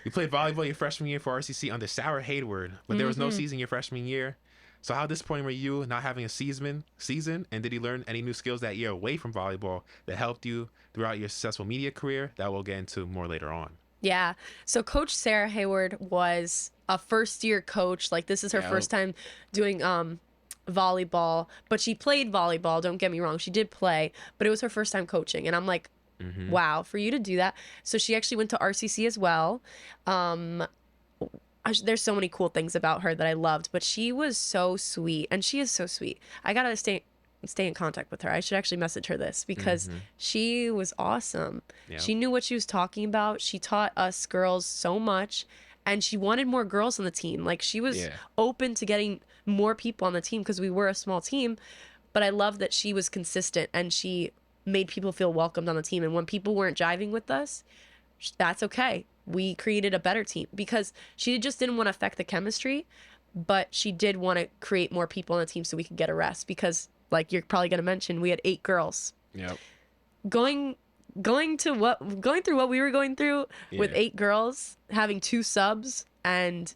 You played volleyball your freshman year for RCC under Sarah Hayward, but there was no season your freshman year. So how disappointing were you not having a season? And did you learn any new skills that year away from volleyball that helped you throughout your successful media career that we'll get into more later on? Yeah. So Coach Sarah Hayward was a first-year coach. Like this is her first time doing volleyball, but she played volleyball. Don't get me wrong. She did play, but it was her first time coaching. And I'm like, wow, for you to do that. So she actually went to RCC as well. There's so many cool things about her that I loved, but she was so sweet, and she is so sweet. I gotta stay in contact with her. I should actually message her this because she was awesome. She knew what she was talking about. She taught us girls so much, and she wanted more girls on the team. Like she was open to getting more people on the team because we were a small team, but I love that she was consistent and she made people feel welcomed on the team. And when people weren't jiving with us, that's okay. We created a better team because she just didn't want to affect the chemistry, but she did want to create more people on the team so we could get a rest because, like you're probably going to mention, we had 8 girls. Yep. Going through what we were going through with 8 girls, having 2 subs, and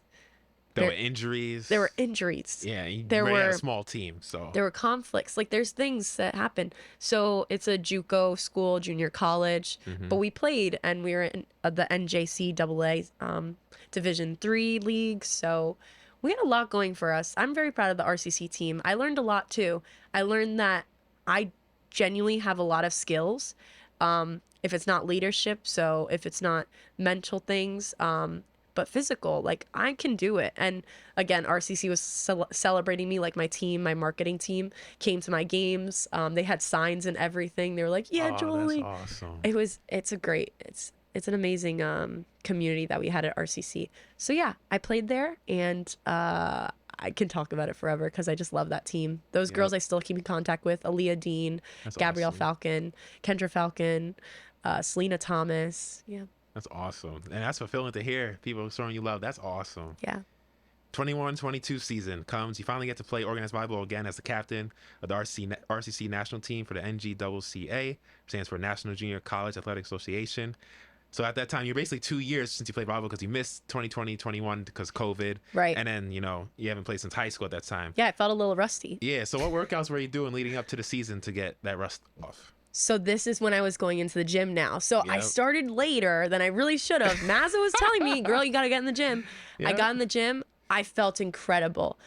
there were injuries. Yeah, there were a small team, so there were conflicts. Like there's things that happen. So it's a JUCO school, junior college, but we played and we were in the NJCAA Division III league. So we had a lot going for us. I'm very proud of the RCC team. I learned a lot too. I learned that I genuinely have a lot of skills. If it's not leadership, so if it's not mental things, but physical, like I can do it. And again, RCC was celebrating me. Like my team, my marketing team came to my games. They had signs and everything. They were like, yeah, Jolie. That's awesome. It's an amazing community that we had at RCC. So yeah, I played there, and I can talk about it forever because I just love that team. Those girls I still keep in contact with: Aaliyah Dean, Gabrielle Falcon, Kendra Falcon, Selena Thomas. Yeah. That's awesome. And that's fulfilling to hear. People showing you love. That's awesome. Yeah. 21-22 season comes. You finally get to play organized volleyball again as the captain of the RCC national team for the NJCAA, stands for National Junior College Athletic Association. So at that time, you're basically 2 years since you played volleyball because you missed 2020-21 because COVID. Right. And then, you haven't played since high school at that time. Yeah, I felt a little rusty. Yeah. So what workouts were you doing leading up to the season to get that rust off? So this is when I was going into the gym now. So I started later than I really should have. Mazza was telling me, girl, you got to get in the gym. I got in the gym. I felt incredible.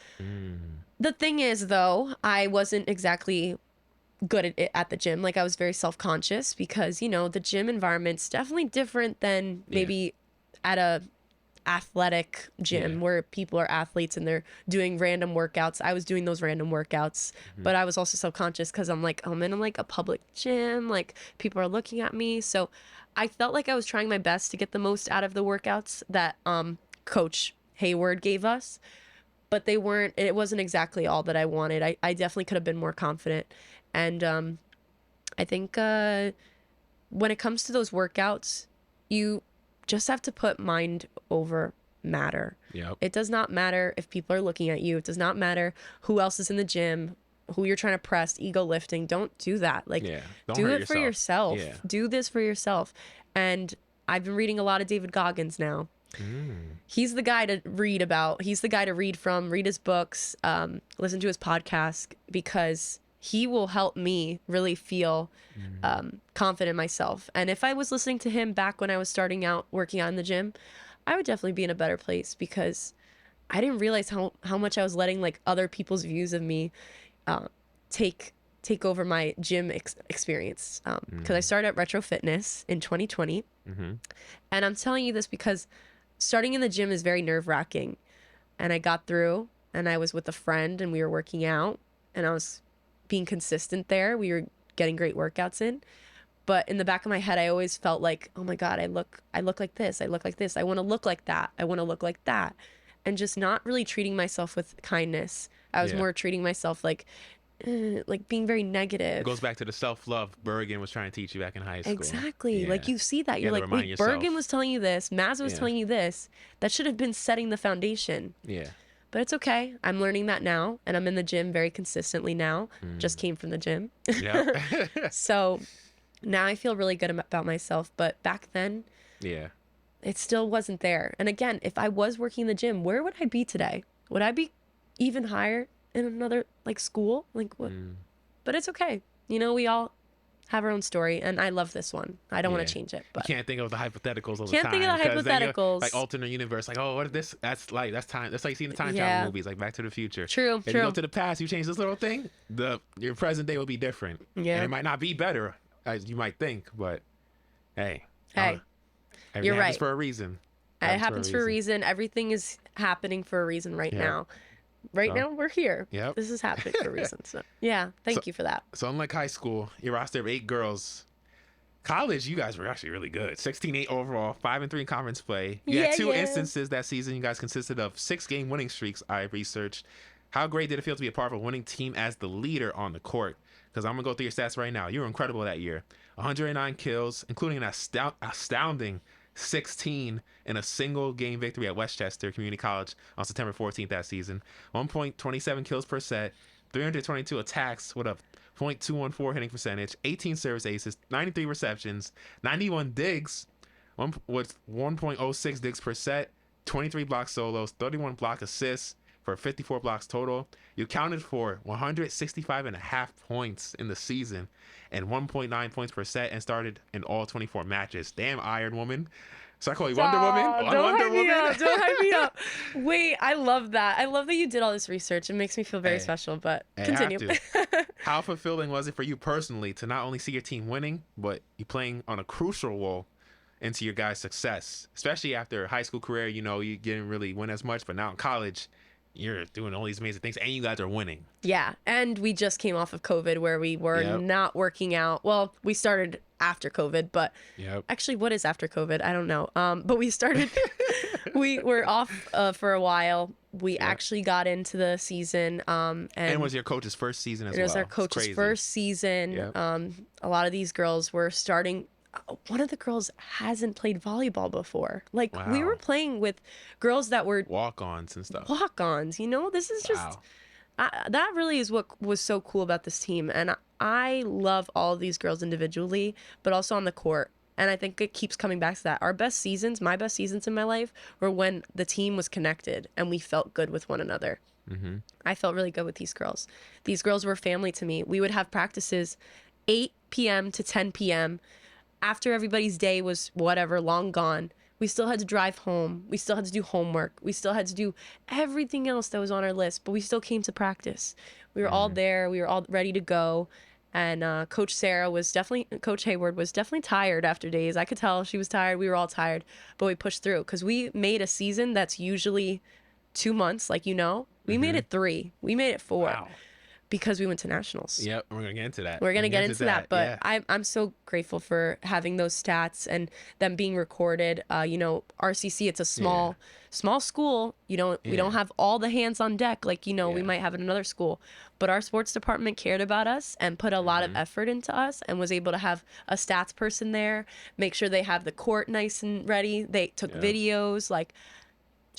The thing is, though, I wasn't exactly good at it at the gym. Like I was very self-conscious because, the gym environment's definitely different than maybe at a athletic gym where people are athletes and they're doing random workouts. I was doing those random workouts, but I was also self-conscious because I'm like, I'm in like a public gym, like people are looking at me. So I felt like I was trying my best to get the most out of the workouts that Coach Hayward gave us, but it wasn't exactly all that I wanted. I definitely could have been more confident. And I think when it comes to those workouts, you just have to put mind over matter. Yep. It does not matter if people are looking at you. It does not matter who else is in the gym, who you're trying to press, ego lifting. Don't do that. Like, do it for yourself. Yeah. Do this for yourself. And I've been reading a lot of David Goggins now. He's the guy to read about. He's the guy to read from, read his books, listen to his podcast, because he will help me really feel confident in myself. And if I was listening to him back when I was starting out working out in the gym, I would definitely be in a better place because I didn't realize how much I was letting like other people's views of me take over my gym experience. Because I started at Retro Fitness in 2020. And I'm telling you this because starting in the gym is very nerve-wracking. And I got through, and I was with a friend, and we were working out, and I was being consistent there. We were getting great workouts in. But in the back of my head, I always felt like, oh my God, I look like this. I look like this. I want to look like that. I want to look like that. And just not really treating myself with kindness. I was more treating myself like being very negative. It goes back to the self-love Bergen was trying to teach you back in high school. Exactly. Yeah. Like you see that. You're like, wait, Bergen was telling you this. Mazza was telling you this. That should have been setting the foundation. Yeah. But it's okay. I'm learning that now. And I'm in the gym very consistently now. Just came from the gym. Yeah. So now I feel really good about myself. But back then, it still wasn't there. And again, if I was working in the gym, where would I be today? Would I be even higher in another like school? Like what? But it's okay. You know, we all have our own story, and I love this one. I don't want to change it. But you can't think of the hypotheticals all the time. Can't think of the hypotheticals. Like alternate universe, like, oh, what is this? That's time. That's like seeing the time travel movies, like Back to the Future. True. If you go to the past, you change this little thing, your present day will be different. Yeah. And it might not be better as you might think, but hey. You're right. Happens for a reason. It happens for a reason. Everything is happening for a reason right now. Now we're here. Yep. This is happening for a reason. So thank you for that. So unlike high school, your roster of 8 girls. College, you guys were actually really good. 16-8 overall, 5-3 in conference play. You had 2 instances that season. You guys consisted of 6-game winning streaks. I researched. How great did it feel to be a part of a winning team as the leader on the court? Because I'm gonna go through your stats right now. You were incredible that year. 109 kills, including an astounding 16 in a single game victory at Westchester Community College on September 14th that season. 1.27 kills per set, 322 attacks with a .214 hitting percentage, 18 service aces, 93 receptions, 91 digs with 1.06 digs per set, 23 block solos, 31 block assists for 54 blocks total. You accounted for 165.5 points in the season and 1.9 points per set and started in all 24 matches. Damn, Iron Woman. So I call you Wonder Woman? Don't hype me up. Wait, I love that. I love that you did all this research. It makes me feel very special, but continue. How fulfilling was it for you personally to not only see your team winning, but you playing on a crucial role into your guys' success? Especially after a high school career, you know, you didn't really win as much, but now in college, you're doing all these amazing things and you guys are winning. Yeah. And we just came off of COVID where we were not working out. Well, we started after COVID, but actually what is after COVID? I don't know. But we started, we were off for a while. We actually got into the season. And it was your coach's first season as well. It was our coach's first season. A lot of these girls were starting. One of the girls hasn't played volleyball before. Like we were playing with girls that were walk-ons and stuff. Walk-ons, you know, this is just, that really is what was so cool about this team. And I love all of these girls individually, but also on the court. And I think it keeps coming back to that. Our best seasons, my best seasons in my life were when the team was connected and we felt good with one another. I felt really good with these girls. These girls were family to me. We would have practices 8 p.m. to 10 p.m. After everybody's day was whatever, long gone. We still had to drive home. We still had to do homework. We still had to do everything else that was on our list, but we still came to practice. We were all there. We were all ready to go. And Coach Hayward was definitely tired after days. I could tell she was tired. We were all tired, but we pushed through because we made a season that's usually 2 months, like, you know. We made it 3. We made it 4. Wow. Because we went to nationals. Yep, we're gonna get into that. We're gonna get into that, but I'm so grateful for having those stats and them being recorded. You know, RCC, it's a small school. You know, we don't have all the hands on deck like, you know, we might have in another school. But our sports department cared about us and put a lot of effort into us and was able to have a stats person there, make sure they have the court nice and ready. They took videos, like.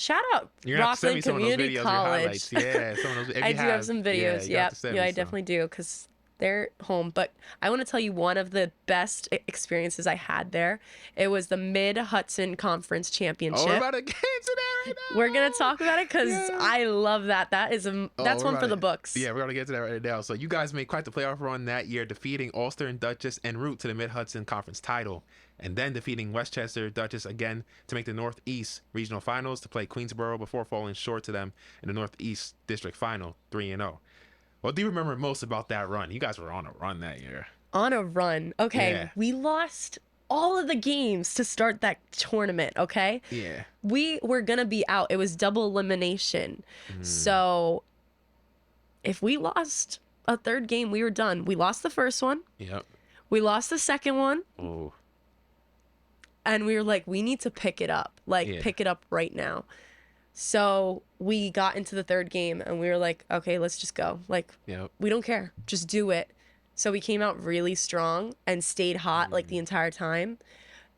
Shout out Rockland Community College. Yeah, some of those, I do have some videos. Yeah, I definitely do because they're home. But I want to tell you one of the best experiences I had there. It was the Mid-Hudson Conference Championship. Oh, we're about to get into that right now. We're gonna talk about it because I love that. That's one for the books. Yeah, we're gonna get to that right now. So you guys made quite the playoff run that year, defeating Ulster and Dutchess en route to the Mid-Hudson Conference title. And then defeating Westchester Dutchess again to make the Northeast Regional Finals to play Queensboro before falling short to them in the Northeast District Final, 3-0. What do you remember most about that run? You guys were on a run that year. On a run. Okay, we lost all of the games to start that tournament, okay? Yeah. We were going to be out. It was double elimination. So if we lost a third game, we were done. We lost the first one. Yep. We lost the second one. Oh. And we were like, we need to pick it up. Pick it up right now. So we got into the third game and we were like, okay, let's just go. We don't care. Just do it. So we came out really strong and stayed hot the entire time.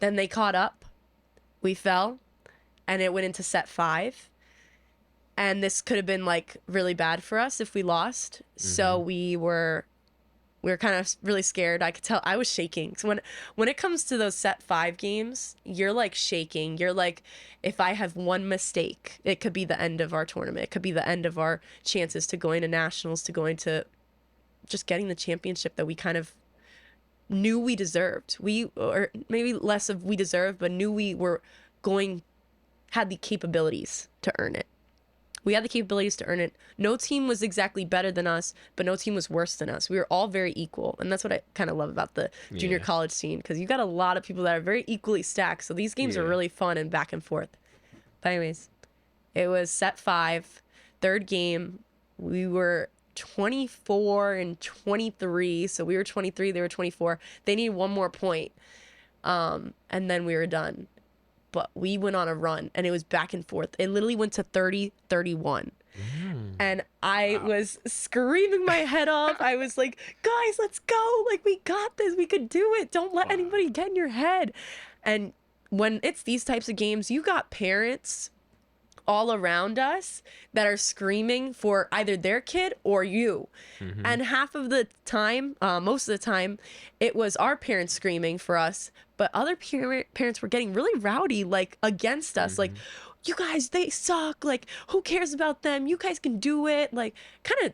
Then they caught up. We fell. And it went into set 5. And this could have been really bad for us if we lost. So we were kind of really scared. I could tell I was shaking. So when it comes to those set 5 games, you're shaking. You're if I have one mistake, it could be the end of our tournament. It could be the end of our chances to going to nationals, to going to just getting the championship that we kind of knew we deserved. Or maybe less of we deserved, but knew we were had the capabilities to earn it. We had the capabilities to earn it. No team was exactly better than us, but no team was worse than us. We were all very equal. And that's what I kind of love about the junior college scene, because you got a lot of people that are very equally stacked. So these games are really fun and back and forth. But anyways, it was set 5, third game. We were 24 and 23. So we were 23, they were 24. They needed one more point. And then we were done. But we went on a run and it was back and forth. It literally went to 30-31. And I was screaming my head off. I was like, guys, let's go. We got this. We could do it. Don't let anybody get in your head. And when it's these types of games, you got parents all around us that are screaming for either their kid or you. And half of the time, most of the time, it was our parents screaming for us, but other parents were getting really rowdy, against us, you guys, they suck, who cares about them, you guys can do it, kind of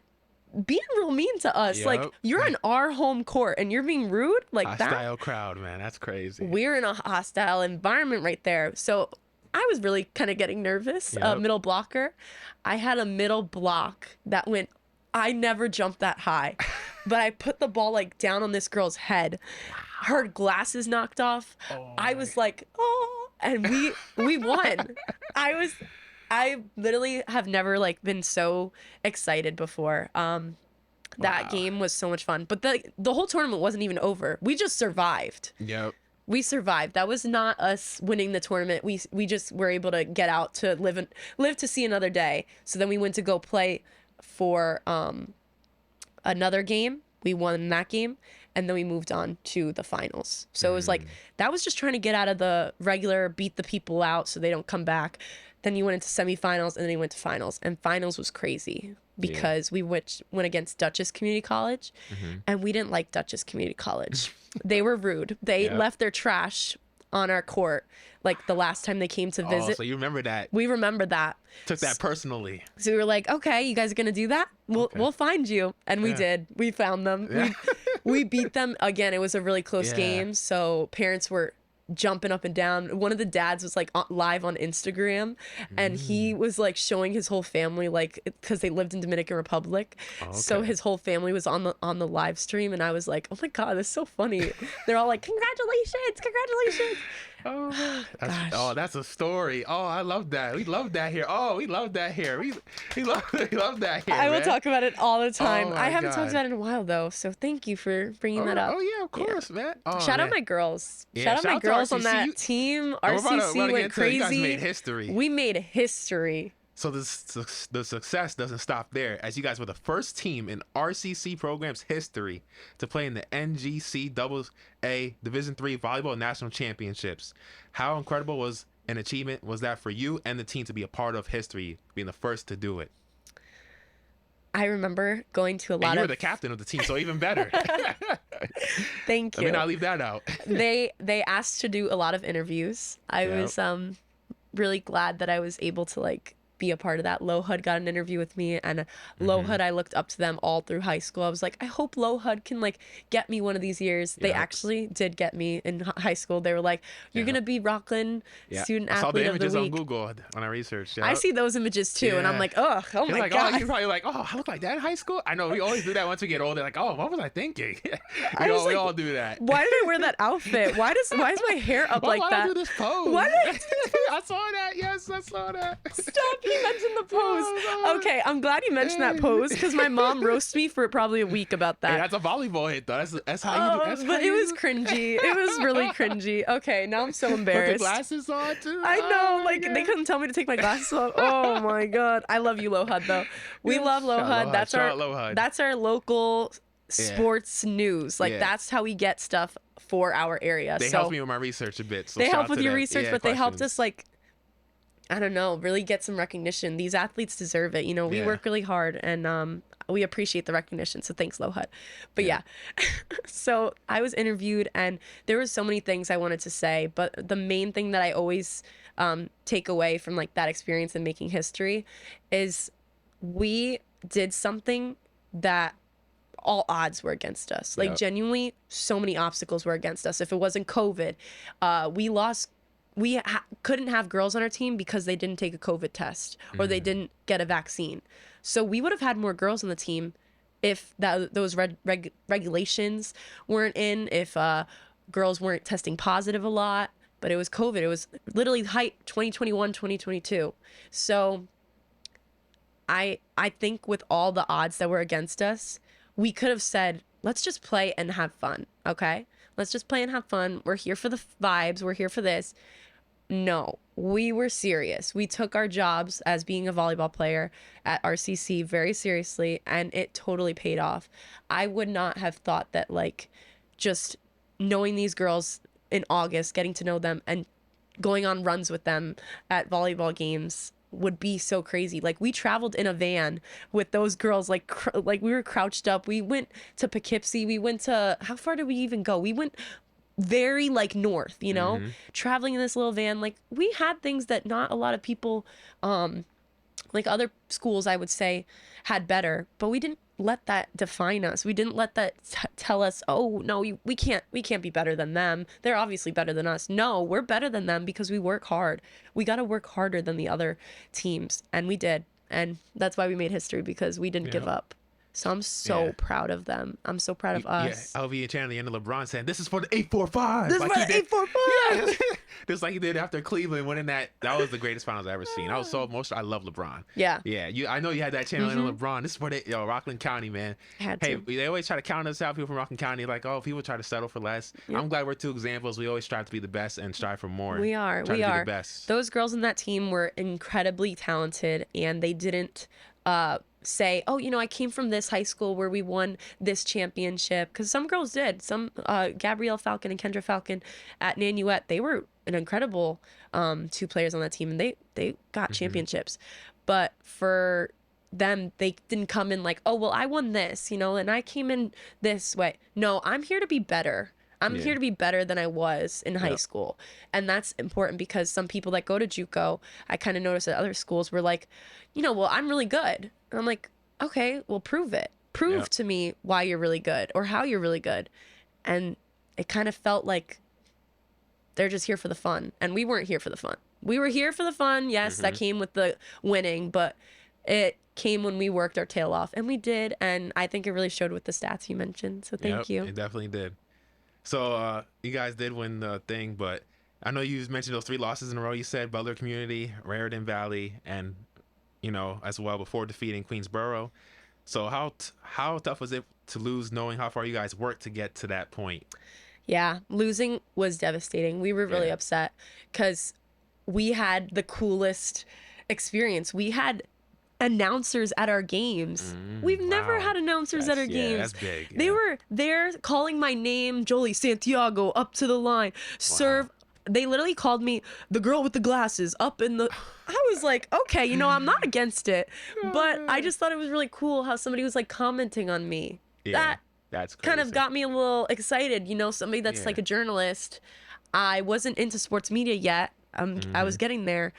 being real mean to us. You're in our home court and you're being rude that. Hostile crowd, man, that's crazy. We're in a hostile environment right there. So I was really kind of getting nervous. Middle blocker. I had a middle block that went, I never jumped that high, but I put the ball down on this girl's head. Her glasses knocked off. I was oh, and we won. I literally have never been so excited before. That game was so much fun, but the whole tournament wasn't even over. We just survived. Yep. We survived. That was not us winning the tournament. We just were able to get out to live to see another day. So then we went to go play for another game. We won that game, and then we moved on to the finals. So it was that was just trying to get out of the regular, beat the people out so they don't come back. Then you went into semifinals, and then you went to finals. And finals was crazy because we went against Dutchess Community College, and we didn't like Dutchess Community College. They were rude. They left their trash on our court the last time they came to visit. Oh, so you remember that? We remember that. Took that personally. So we were like, okay, you guys are going to do that? We'll find you. And we did. We found them. Yeah. We beat them. Again, it was a really close game. So parents were jumping up and down. One of the dads was live on Instagram, and he was showing his whole family because they lived in Dominican Republic. So his whole family was on the live stream, and I was like, oh my god, that's so funny. They're all like, congratulations. That's a story. I love that. We love that here. We love that here. We love that here. I will talk about it all the time. Oh I haven't talked about it in a while though, so thank you for bringing that up. Oh yeah, of course, man. Shout out my girls. Yeah, shout out my girls on that team. RCC went crazy. You guys made history. We made history. So the success doesn't stop there, as you guys were the first team in RCC program's history to play in the NJCAA Division III Volleyball National Championships. How incredible was an achievement was that for you and the team to be a part of history, being the first to do it? I remember going to a lot of... You were the captain of the team, so even better. Thank you. Let me not leave that out. They asked to do a lot of interviews. I was really glad that I was able to be a part of that. Low HUD got an interview with me, and Low HUD, I looked up to them all through high school. I was like, I hope Low HUD can like get me one of these years. They actually did get me in high school. They were like, you're gonna be Rockland student athlete of the week. I saw the images on Google when I researched. I see those images too, and I'm like, oh my like, god. Oh, you're probably like, oh, I look like that in high school. I know we always do that once we get older. Like, oh, what was I thinking? we all do that. Why did I wear that outfit? Why is my hair up like that? Why do I do this pose? Why did I saw that. Yes, I saw that. Stop! He mentioned the pose. Okay, I'm glad you mentioned that pose because my mom roasts me for probably a week about that. Hey, that's a volleyball hit though. That's how you do. But it was cringy. It was really cringy. Okay, now I'm so embarrassed. With the glasses on too. I know. Like they couldn't tell me to take my glasses off. Oh my god. I love you, Low HUD though. We love Low HUD. That's our local sports news. Like that's how we get stuff for our area. They helped me with my research a bit. So they helped with your research, but they helped us like, I don't know, really get some recognition. These athletes deserve it. You know, we work really hard, and we appreciate the recognition. So thanks, Low HUD. But yeah. So I was interviewed, and there were so many things I wanted to say, but the main thing that I always take away from like that experience in making history is we did something that all odds were against us. Like genuinely, so many obstacles were against us. If it wasn't COVID, we couldn't have girls on our team because they didn't take a COVID test or they didn't get a vaccine. So we would have had more girls on the team if those regulations weren't in, if girls weren't testing positive a lot. But it was COVID. It was literally height 2021, 2022. So I think with all the odds that were against us, we could have said, let's just play and have fun, okay? Let's just play and have fun. We're here for the vibes. We're here for this. No, we were serious. We took our jobs as being a volleyball player at RCC very seriously, and it totally paid off. I would not have thought that, like, just knowing these girls in August, getting to know them, and going on runs with them at volleyball games would be so crazy. Like, we traveled in a van with those girls, like we were crouched up. We went to Poughkeepsie. We went to, how far did we even go? We went very like north, you know, traveling in this little van. Like, we had things that not a lot of people, like other schools, I would say, had better, but we didn't let that define us. We didn't let that tell us, oh no, we can't be better than them. They're obviously better than us. No, we're better than them because we work hard. We got to work harder than the other teams, and we did. And that's why we made history, because we didn't give up. So I'm so proud of them. I'm so proud of us. Yeah, LV and Chan at the end of LeBron saying, this is for the 845. This is for the 845. Yeah. Just like he did after Cleveland winning that. That was the greatest finals I've ever seen. I was so emotional. I love LeBron. Yeah. Yeah. I know you had that channel in LeBron. This is for the Rockland County, man. Hey, they always try to count us out, people from Rockland County, like, oh, people try to settle for less. Yep. I'm glad we're two examples. We always strive to be the best and strive for more. We are. We are. The best. Those girls in that team were incredibly talented, and they didn't say, oh, you know, I came from this high school where we won this championship, because some girls did. Some Gabrielle Falcon and Kendra Falcon at Nanuet, they were an incredible two players on that team, and they got championships. But for them, they didn't come in like, oh, well, I won this, you know, and I came in this way. No, I'm here to be better. I'm here to be better than I was in high school. And that's important, because some people that go to JUCO, I kind of noticed at other schools, were like, you know, well, I'm really good. And I'm like, okay, well, prove it. Prove to me why you're really good or how you're really good. And it kind of felt like they're just here for the fun. And we weren't here for the fun. We were here for the fun. Yes, that came with the winning, but it came when we worked our tail off. And we did. And I think it really showed with the stats you mentioned. So thank you. It definitely did. So you guys did win the thing, but I know you mentioned those 3 losses in a row. You said Butler Community, Raritan Valley, and, you know, as well before defeating Queensboro. So how tough was it to lose, knowing how far you guys worked to get to that point? Yeah, losing was devastating. We were really upset because we had the coolest experience. We had announcers at our games. We've never had announcers at our games. That's big. They were there calling my name, Jolie Santiago, up to the line. Serve. They literally called me the girl with the glasses up in the... I was like, okay, you know, I'm not against it. But I just thought it was really cool how somebody was like commenting on me. Yeah, that's crazy. Kind of got me a little excited. You know, somebody that's like a journalist. I wasn't into sports media yet. I was getting there.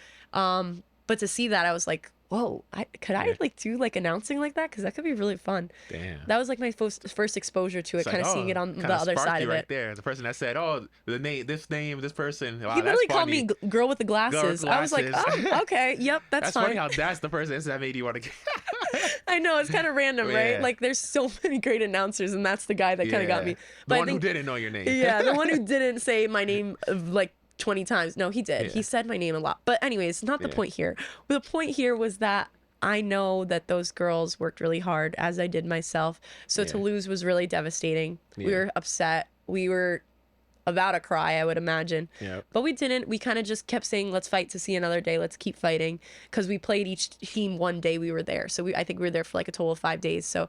But to see that, I was like, whoa, could I like do like announcing like that? Because that could be really fun. Damn. That was like my first exposure to it, kind of seeing it on the other side of right it. There, the person that said, "Oh, this person." Wow, He literally called funny. me girl with the glasses. I was like, oh, okay, yep, that's fine. Funny how that's the person that made you want to get. I know, it's kind of random, right? Yeah. Like there's so many great announcers, and that's the guy that kind of got me. But the one who didn't know your name. Yeah, the one who didn't say my name like 20 times. No, he did. Yeah. He said my name a lot. But anyways, not the point here. The point here was that I know that those girls worked really hard, as I did myself. So to lose was really devastating. We were upset. We were about to cry, I would imagine. Yep. But we didn't. We kind of just kept saying, let's fight to see another day. Let's keep fighting. Because we played each team one day we were there. So I think we were there for like a total of 5 days. So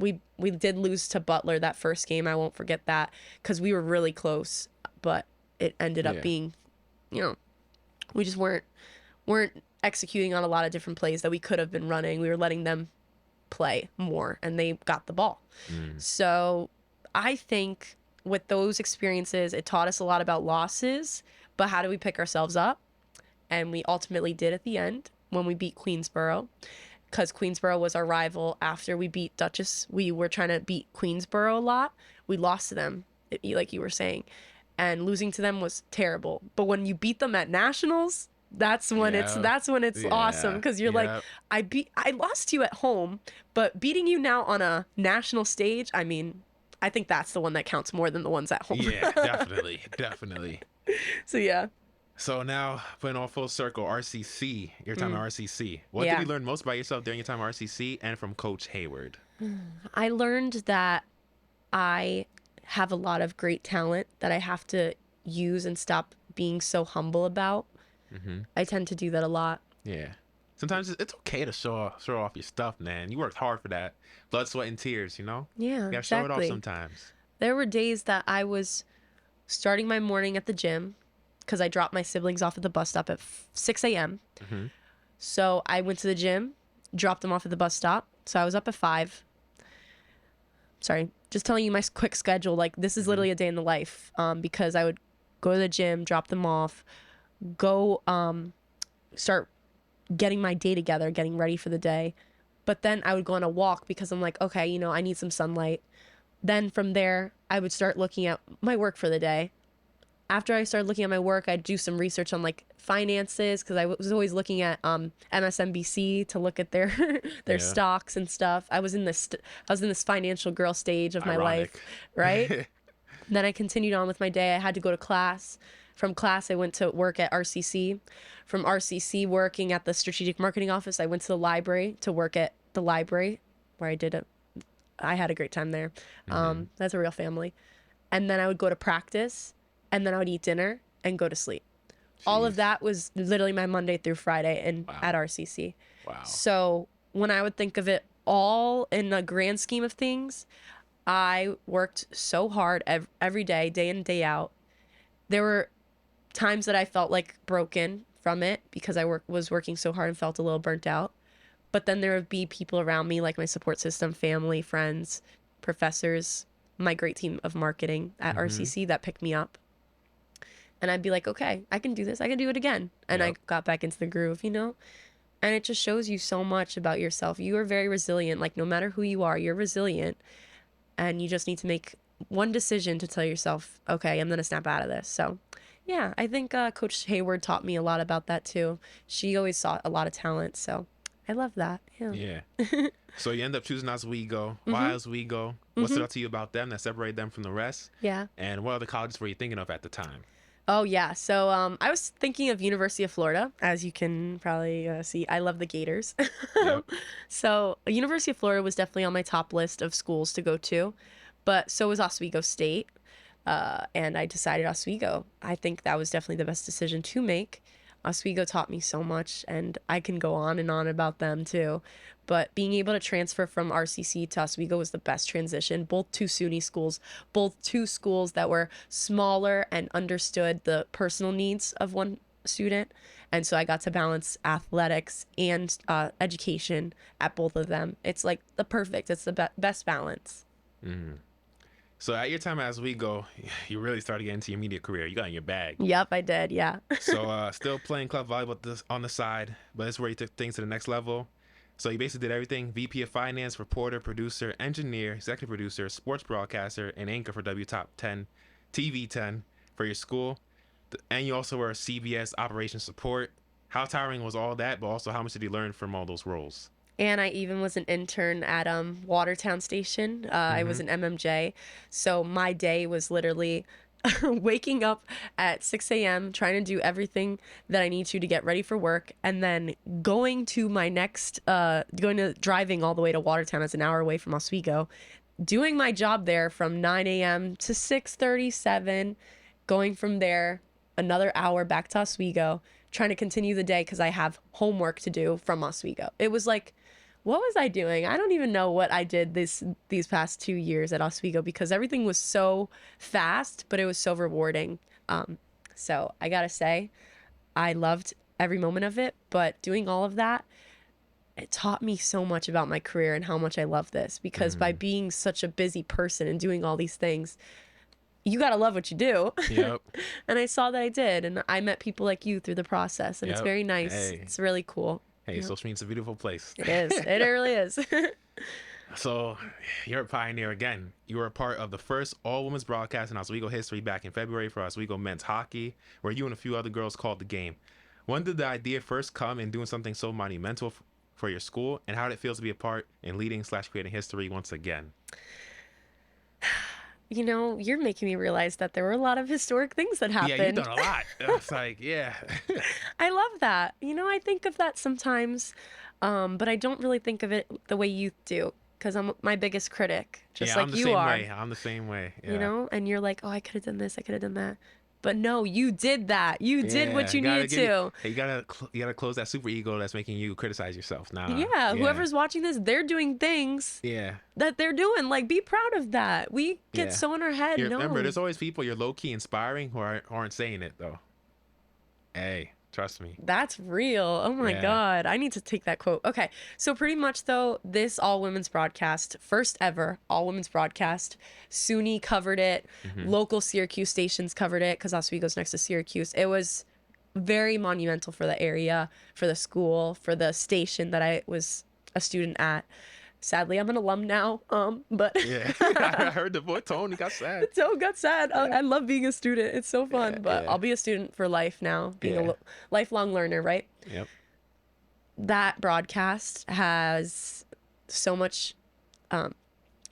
we did lose to Butler that first game. I won't forget that. Because we were really close. But it ended up being, we just weren't executing on a lot of different plays that we could have been running. We were letting them play more, and they got the ball. So I think with those experiences, it taught us a lot about losses, but how do we pick ourselves up? And we ultimately did at the end when we beat Queensborough, because Queensborough was our rival after we beat Dutchess. We were trying to beat Queensborough a lot. We lost to them, like you were saying, and losing to them was terrible. But when you beat them at nationals, that's when it's awesome, because you're like, I lost to you at home, but beating you now on a national stage, I mean, I think that's the one that counts more than the ones at home. Yeah, definitely. So yeah. So now putting on full circle, RCC, your time at RCC. What did you learn most about yourself during your time at RCC and from Coach Hayward? I learned that I have a lot of great talent that I have to use and stop being so humble about. I tend to do that a lot. Yeah. Sometimes it's okay to show off your stuff, man. You worked hard for that. Blood, sweat, and tears, you know? Yeah, You gotta show it off sometimes. There were days that I was starting my morning at the gym, because I dropped my siblings off at the bus stop at 6 a.m. So I went to the gym, dropped them off at the bus stop. So I was up at 5. Sorry, just telling you my quick schedule. Like, this is literally a day in the life, because I would go to the gym, drop them off, go start getting my day together, getting ready for the day. But then I would go on a walk, because I'm like, okay, I need some sunlight. Then from there, I would start looking at my work for the day. After I started looking at my work, I'd do some research on like finances, because I was always looking at MSNBC to look at their stocks and stuff. I was in this financial girl stage of my life, right? Then I continued on with my day. I had to go to class. From class, I went to work at RCC. From RCC, working at the strategic marketing office, I went to the library to work at the library, where I had a great time there. That's a real family. And then I would go to practice, and then I would eat dinner and go to sleep. Jeez. All of that was literally my Monday through Friday at RCC. Wow. So when I would think of it all in the grand scheme of things, I worked so hard every day, day in, day out. There were times that I felt like broken from it, because I was working so hard and felt a little burnt out. But then there would be people around me, like my support system, family, friends, professors, my great team of marketing at RCC that picked me up. And I'd be like, okay, I can do this. I can do it again. And I got back into the groove, And it just shows you so much about yourself. You are very resilient. Like, no matter who you are, you're resilient. And you just need to make one decision to tell yourself, okay, I'm going to snap out of this. So yeah, I think Coach Hayward taught me a lot about that too. She always saw a lot of talent. So I love that. Yeah. So you end up choosing Oswego. Why Oswego? What stood out to you about them that separated them from the rest? Yeah. And what other colleges were you thinking of at the time? Oh, yeah. So I was thinking of University of Florida. As you can probably see, I love the Gators. Yep. So University of Florida was definitely on my top list of schools to go to. But so was Oswego State. And I decided Oswego. I think that was definitely the best decision to make. Oswego taught me so much, and I can go on and on about them too. But being able to transfer from RCC to Oswego was the best transition. Both two SUNY schools, both two schools that were smaller and understood the personal needs of one student. And so I got to balance athletics and education at both of them. It's like it's the best balance. So at your time at Oswego, you really started getting into your media career. You got in your bag. Yep, I did. Yeah. So still playing club volleyball on the side, but this is where you took things to the next level. So you basically did everything: VP of Finance, reporter, producer, engineer, executive producer, sports broadcaster, and anchor for W Top 10, TV 10 for your school. And you also were a CBS operations support. How tiring was all that, but also how much did you learn from all those roles? And I even was an intern at Watertown Station. I was an MMJ. So my day was literally waking up at 6 a.m., trying to do everything that I need to get ready for work, and then going to my next, driving all the way to Watertown. It's an hour away from Oswego, doing my job there from 9 a.m. to 6:37, going from there another hour back to Oswego, trying to continue the day because I have homework to do from Oswego. It was like, what was I doing? I don't even know what I did these past 2 years at Oswego because everything was so fast, but it was so rewarding. So I gotta say, I loved every moment of it, but doing all of that, it taught me so much about my career and how much I love this because by being such a busy person and doing all these things, you gotta love what you do. Yep. And I saw that I did, and I met people like you through the process, and it's very nice. Hey. It's really cool. Hey, social media's a beautiful place. It is. It really is. So you're a pioneer again. You were a part of the first all-women's broadcast in Oswego history back in February for Oswego men's hockey, where you and a few other girls called the game. When did the idea first come in doing something so monumental for your school, and how did it feel to be a part in leading/creating history once again? You know, you're making me realize that there were a lot of historic things that happened. Yeah, you've done a lot. It's like, yeah. I love that. You know, I think of that sometimes, but I don't really think of it the way you do, because I'm my biggest critic, just like you are. I'm the same way. Yeah. You know, and you're like, oh, I could have done this, I could have done that. But no, you did that. You did what you needed to. You gotta close that super ego that's making you criticize yourself now. Yeah, whoever's watching this, they're doing things that they're doing. Like, be proud of that. We get so in our head. No. Remember, there's always people you're low-key inspiring who aren't saying it, though. Hey, trust me. That's real. Oh my God. I need to take that quote. Okay. So pretty much though, this all women's broadcast, first ever all women's broadcast, SUNY covered it. Local Syracuse stations covered it because Oswego's next to Syracuse. It was very monumental for the area, for the school, for the station that I was a student at. Sadly, I'm an alum now, but yeah, I heard the voice. Tone got sad. Tone got sad. I love being a student. It's so fun, but I'll be a student for life now, being a lifelong learner, right? Yep. That broadcast has so much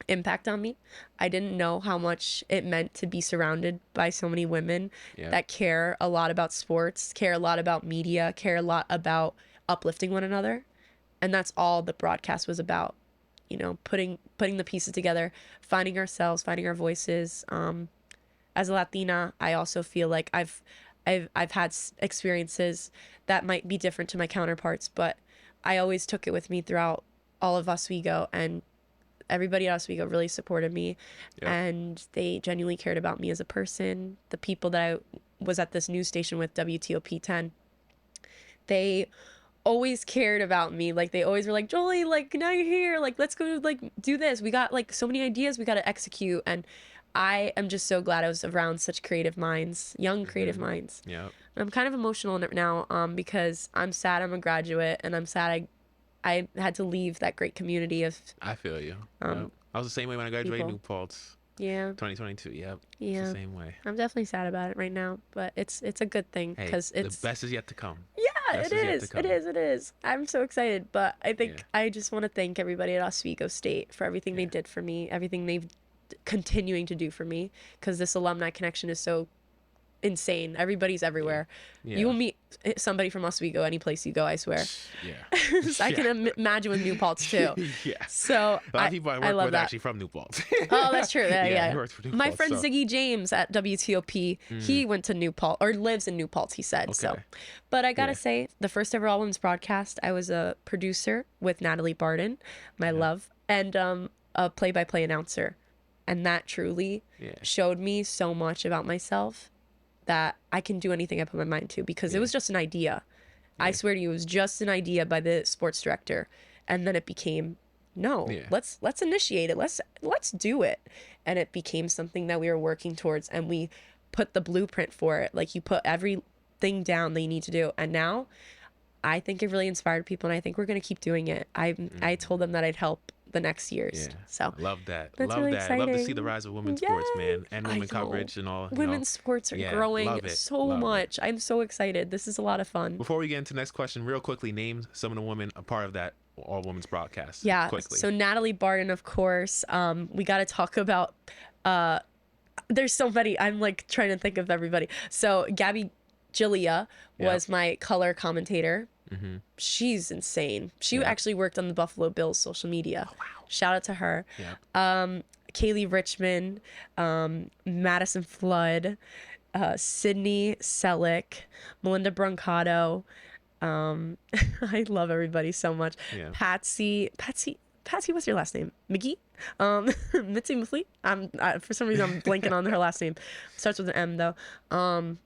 impact on me. I didn't know how much it meant to be surrounded by so many women that care a lot about sports, care a lot about media, care a lot about uplifting one another, and that's all the broadcast was about. You know, putting the pieces together, finding ourselves, finding our voices. As a Latina, I also feel like I've had experiences that might be different to my counterparts, but I always took it with me throughout all of Oswego, and everybody at Oswego really supported me, and they genuinely cared about me as a person. The people that I was at this news station with, WTOP 10, they always cared about me. Like, they always were like, Jolie, like, now you're here, like, let's go, like, do this. We got like so many ideas we got to execute, and I am just so glad I was around such creative minds, young creative minds. I'm kind of emotional now because I'm sad I'm a graduate, and I'm sad I had to leave that great community of I feel you. I was the same way when I graduated New Paltz. 2022. Yep. Yeah. It's the same way. I'm definitely sad about it right now, but it's a good thing because it's the best is yet to come. Yeah, it is. It is. I'm so excited, but I think I just want to thank everybody at Oswego State for everything they did for me, everything they've continuing to do for me, because this alumni connection is so insane. Everybody's everywhere. You will meet somebody from Oswego any place you go, I swear. So I can imagine with New Paltz too. So a lot of people I work with actually from New Paltz. Oh, that's true. Yeah. My Paltz, friend Ziggy James at WTOP, he went to New Paltz, or lives in New Paltz, he said. So, but I gotta say, the first ever all women's broadcast, I was a producer with Natalie Barden, my love, and a play-by-play announcer, and that truly showed me so much about myself that I can do anything I put my mind to, because it was just an idea. I swear to you, it was just an idea by the sports director, and then it became no, let's initiate it. Let's do it. And it became something that we were working towards, and we put the blueprint for it. Like, you put everything down that you need to do. And now I think it really inspired people, and I think we're going to keep doing it. I told them that I'd help the next years. So love that. That's Love really that. exciting. Love to see the rise of women's sports, man, and women coverage and all. Women's sports are growing so much. I'm so excited. This is a lot of fun. Before we get into the next question, real quickly, name some of the women a part of that all women's broadcast. Yeah. Quickly. So Natalie Barton, of course. We got to talk about. There's so many. I'm like trying to think of everybody. So Gabby Gilia was my color commentator. Mm-hmm. She's insane. She actually worked on the Buffalo Bills social media. Oh, wow. Shout out to her. Kaylee Richmond, Madison Flood, Sydney Selleck, Melinda Brancato. I love everybody so much. Patsy, what's your last name? McGee? Mitzi Muffley? For some reason I'm blanking on her last name. Starts with an M though.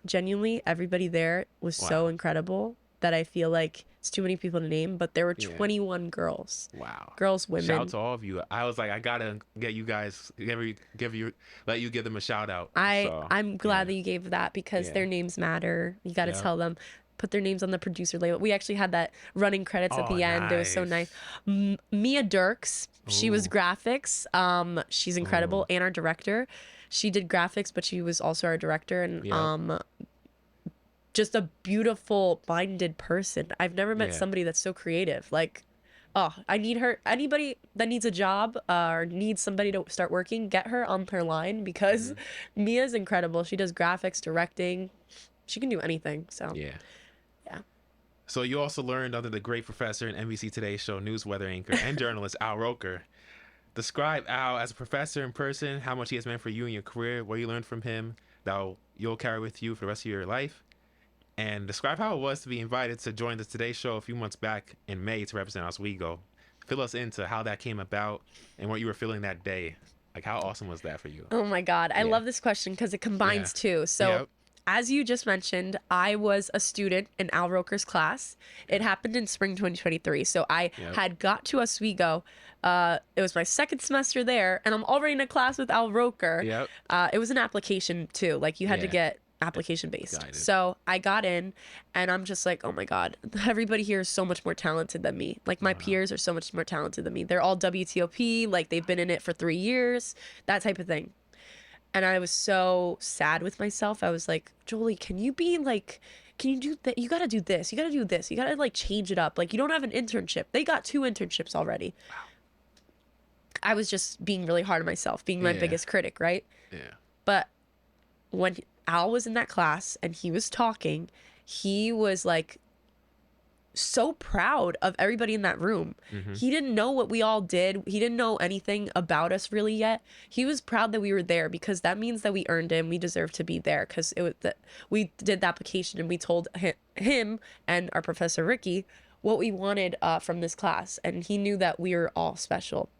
Genuinely, everybody there was so incredible that I feel like it's too many people to name, but there were 21 girls. Wow. Girls, women. Shout out to all of you. I was like, I gotta get you guys, let you give them a shout out. I'm glad that you gave that, because their names matter. You gotta tell them. Put their names on the producer label. We actually had that running credits at the end. It was so nice. Mia Dirks, she was graphics. She's incredible, and our director. She did graphics, but she was also our director, and just a beautiful minded person. I've never met somebody that's so creative. Like, I need her. Anybody that needs a job or needs somebody to start working, get her on her line, because Mia's incredible. She does graphics, directing. She can do anything. So yeah. So you also learned under the great professor and NBC Today show news weather anchor and journalist Al Roker. Describe Al as a professor in person, how much he has meant for you in your career, what you learned from him that you'll carry with you for the rest of your life. And describe how it was to be invited to join the Today Show a few months back in May to represent Oswego. Fill us into how that came about and what you were feeling that day. Like, how awesome was that for you? Oh my God. I love this question because it combines two. So as you just mentioned, I was a student in Al Roker's class. It happened in spring 2023. So I had got to Oswego. It was my second semester there, and I'm already in a class with Al Roker. It was an application too. Like, you had to get application based. So I got in, and I'm just like, oh my God, everybody here is so much more talented than me. Like, my peers are so much more talented than me. They're all WTOP, like they've been in it for 3 years, that type of thing. And I was so sad with myself. I was like, Jolie, can you do that? You got to do this. You got to do this. You got to like change it up. Like, you don't have an internship. They got 2 internships already. Wow. I was just being really hard on myself, being my biggest critic, right? Yeah. But when Al was in that class and he was talking, he was like so proud of everybody in that room. He didn't know what we all did. He didn't know anything about us really yet. He was proud that we were there, because that means that we earned it and we deserve to be there, because we did the application and we told him and our professor Ricky what we wanted from this class, and he knew that we were all special.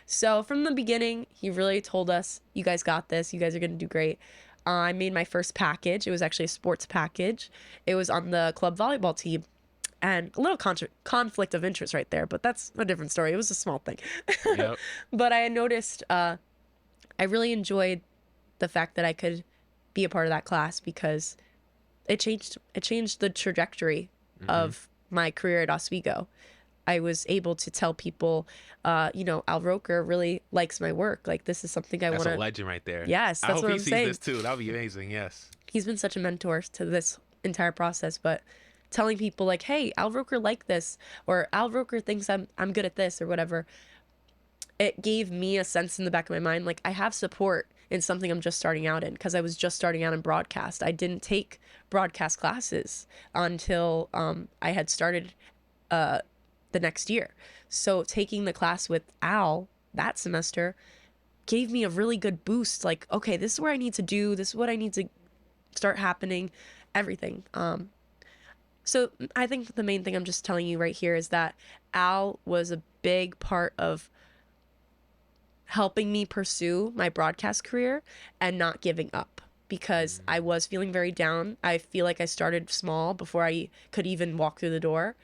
So from the beginning, he really told us, you guys got this. You guys are going to do great. I made my first package. It was actually a sports package. It was on the club volleyball team. And a little conflict of interest right there, but that's a different story. It was a small thing. But I had noticed I really enjoyed the fact that I could be a part of that class, because it changed the trajectory of my career at Oswego. I was able to tell people, Al Roker really likes my work. Like, this is something I want to... That's a legend right there. Yes, that's what I'm saying. I hope he sees this too. That would be amazing, yes. He's been such a mentor to this entire process, but telling people like, hey, Al Roker liked this, or Al Roker thinks I'm good at this, or whatever, it gave me a sense in the back of my mind, like, I have support in something I'm just starting out in, because I was just starting out in broadcast. I didn't take broadcast classes until I had started the next year. So taking the class with Al that semester gave me a really good boost. Like, okay, this is where I need to do, this is what I need to start happening, everything. So I think the main thing I'm just telling you right here is that Al was a big part of helping me pursue my broadcast career and not giving up, because I was feeling very down. I feel like I started small before I could even walk through the door.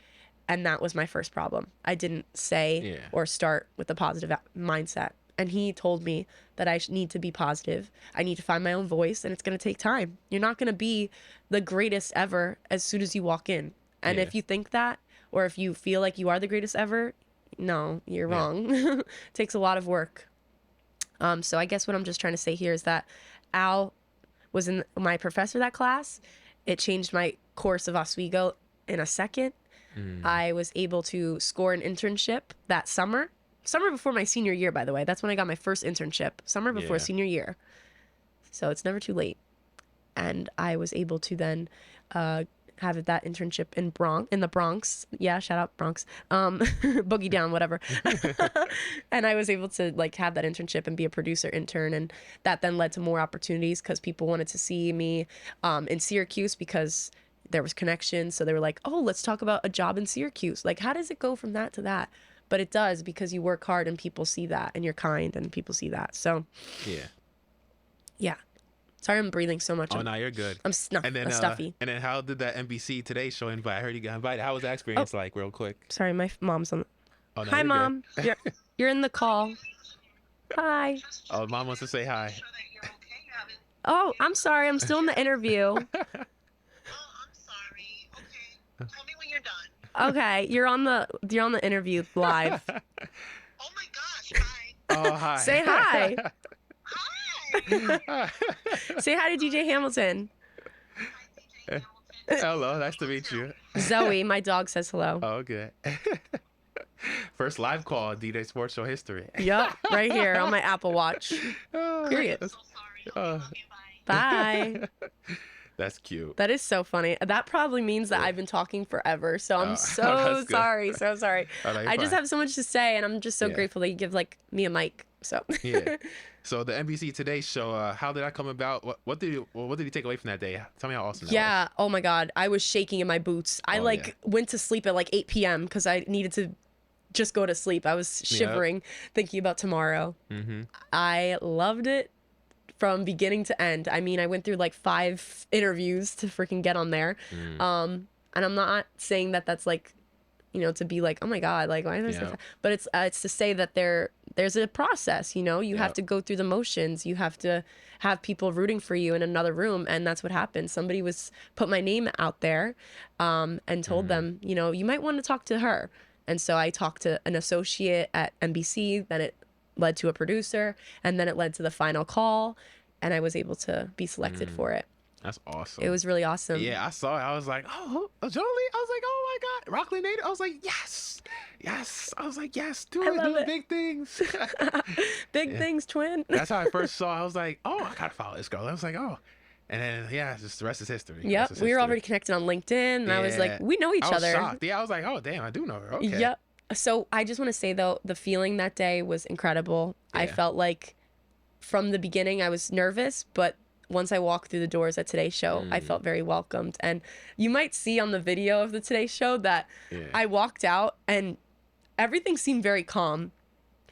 And that was my first problem. I didn't say or start with a positive mindset. And he told me that I need to be positive. I need to find my own voice, and it's going to take time. You're not going to be the greatest ever as soon as you walk in. And if you think that, or if you feel like you are the greatest ever, no, you're wrong. It takes a lot of work. So I guess what I'm just trying to say here is that Al was my professor that class. It changed my course of Oswego in a second. I was able to score an internship that summer before my senior year, by the way. That's when I got my first internship, summer before senior year. So it's never too late. And I was able to then have that internship in the Bronx. Yeah, shout out Bronx. Boogie down, whatever. And I was able to like have that internship and be a producer intern, and that then led to more opportunities because people wanted to see me in Syracuse because there was connections. So they were like, oh, let's talk about a job in Syracuse. Like, how does it go from that to that? But it does, because you work hard and people see that, and you're kind and people see that. So yeah. Sorry, I'm breathing so much. Oh, no, you're good. I'm stuffy. And then how did that NBC Today show invite? I heard you got invited. How was that experience like, real quick? Sorry, my mom's on. Oh, no, hi, Mom. You're in the call. Hi. Oh, Mom wants to say hi. Oh, I'm sorry. I'm still in the interview. Oh, I'm sorry. Okay. Tell me when you're done. Okay, you're on the interview live. Oh my gosh, hi. Oh, hi. Say hi. Hi. Say hi to DJ Hamilton. Hello, nice to meet you. Zoe, my dog, says hello. Oh, good. First live call in D-Day Sports Show history. Yup, right here on my Apple Watch. Period. I'm so sorry. Okay, bye. Bye. That's cute. That is so funny. That probably means that I've been talking forever. So I'm so sorry. So sorry. Oh, no, I just have so much to say, and I'm just so grateful that you give like me a mic. So So the NBC Today show, how did that come about? What did you take away from that day? Tell me how awesome that was. Oh my God. I was shaking in my boots. I went to sleep at like 8 p.m. because I needed to just go to sleep. I was shivering thinking about tomorrow. I loved it from beginning to end. I mean, I went through like 5 interviews to freaking get on there. And I'm not saying that that's like, you know, to be like, oh my God, like, why is this? But it's to say that there's a process, you know, you have to go through the motions. You have to have people rooting for you in another room. And that's what happened. Somebody put my name out there and told them, you know, you might want to talk to her. And so I talked to an associate at NBC, then it led to a producer, and then it led to the final call, and I was able to be selected for it. That's awesome. It was really awesome. Yeah, I saw it. I was like, oh, Jolie. I was like, oh my God, Rockland native. I was like, yes. I was like, yes, do it. Big things. Big things, twin. That's how I first saw it. I was like, oh, I gotta follow this girl. I was like, oh. And then, just the rest is history. Yep, we were already connected on LinkedIn, and I was like, we know each other. I was shocked. Yeah, I was like, oh, damn, I do know her. Okay. Yep. So I just want to say, though, the feeling that day was incredible. Yeah. I felt like from the beginning I was nervous, but once I walked through the doors at Today's Show, I felt very welcomed. And you might see on the video of the Today Show that I walked out and everything seemed very calm.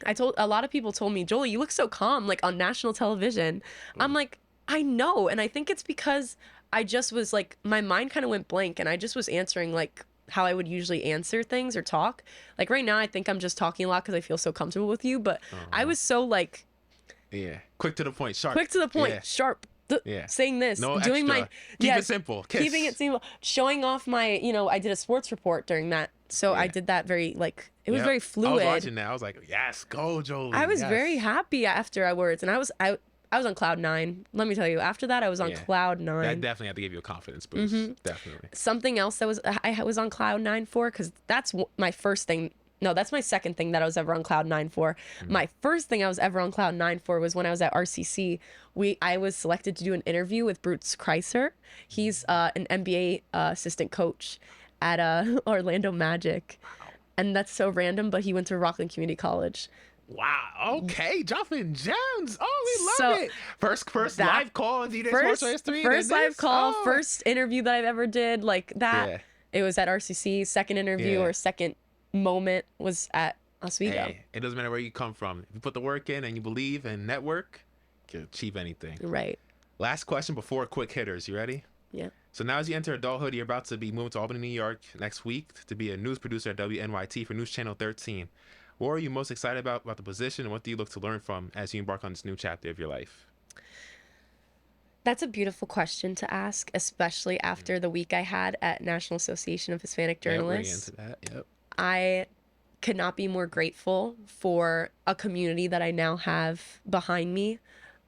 A lot of people told me, Jolie, you look so calm, like on national television. I'm like, I know. And I think it's because I just was like, my mind kind of went blank and I just was answering like how I would usually answer things or talk. Like right now, I think I'm just talking a lot because I feel so comfortable with you. But I was so like, quick to the point, sharp. Quick to the point, sharp. Saying this, no doing extra. Keep it simple. Keeping it simple, showing off my, I did a sports report during that, so I did that very it was very fluid. I was watching that. I was like, yes, go Jolie. I was very happy afterwards, and I was on cloud 9. Let me tell you, after that I was on cloud 9. That definitely had to give you a confidence boost. Definitely. Something else that I was on cloud 9 for, because that's my first thing. No, that's my second thing that I was ever on cloud 9 for. My first thing I was ever on cloud 9 for was when I was at RCC. I was selected to do an interview with Bruce Kreiser. He's an NBA assistant coach at Orlando Magic. And that's so random, but he went to Rockland Community College. Wow. Okay. Dropping gems. Oh, we love it. First live call in D-Day Sports History. First live call, first interview that I've ever did like that. Yeah. It was at RCC. Second interview or second moment was at Oswego. Hey, it doesn't matter where you come from. If you put the work in and you believe and network, you can achieve anything. Right. Last question before quick hitters. You ready? Yeah. So now as you enter adulthood, you're about to be moving to Albany, New York next week to be a news producer at WNYT for News Channel 13. What are you most excited about the position, and what do you look to learn from as you embark on this new chapter of your life? That's a beautiful question to ask, especially after the week I had at National Association of Hispanic Journalists. Yep, we're into that. Yep. I could not be more grateful for a community that I now have behind me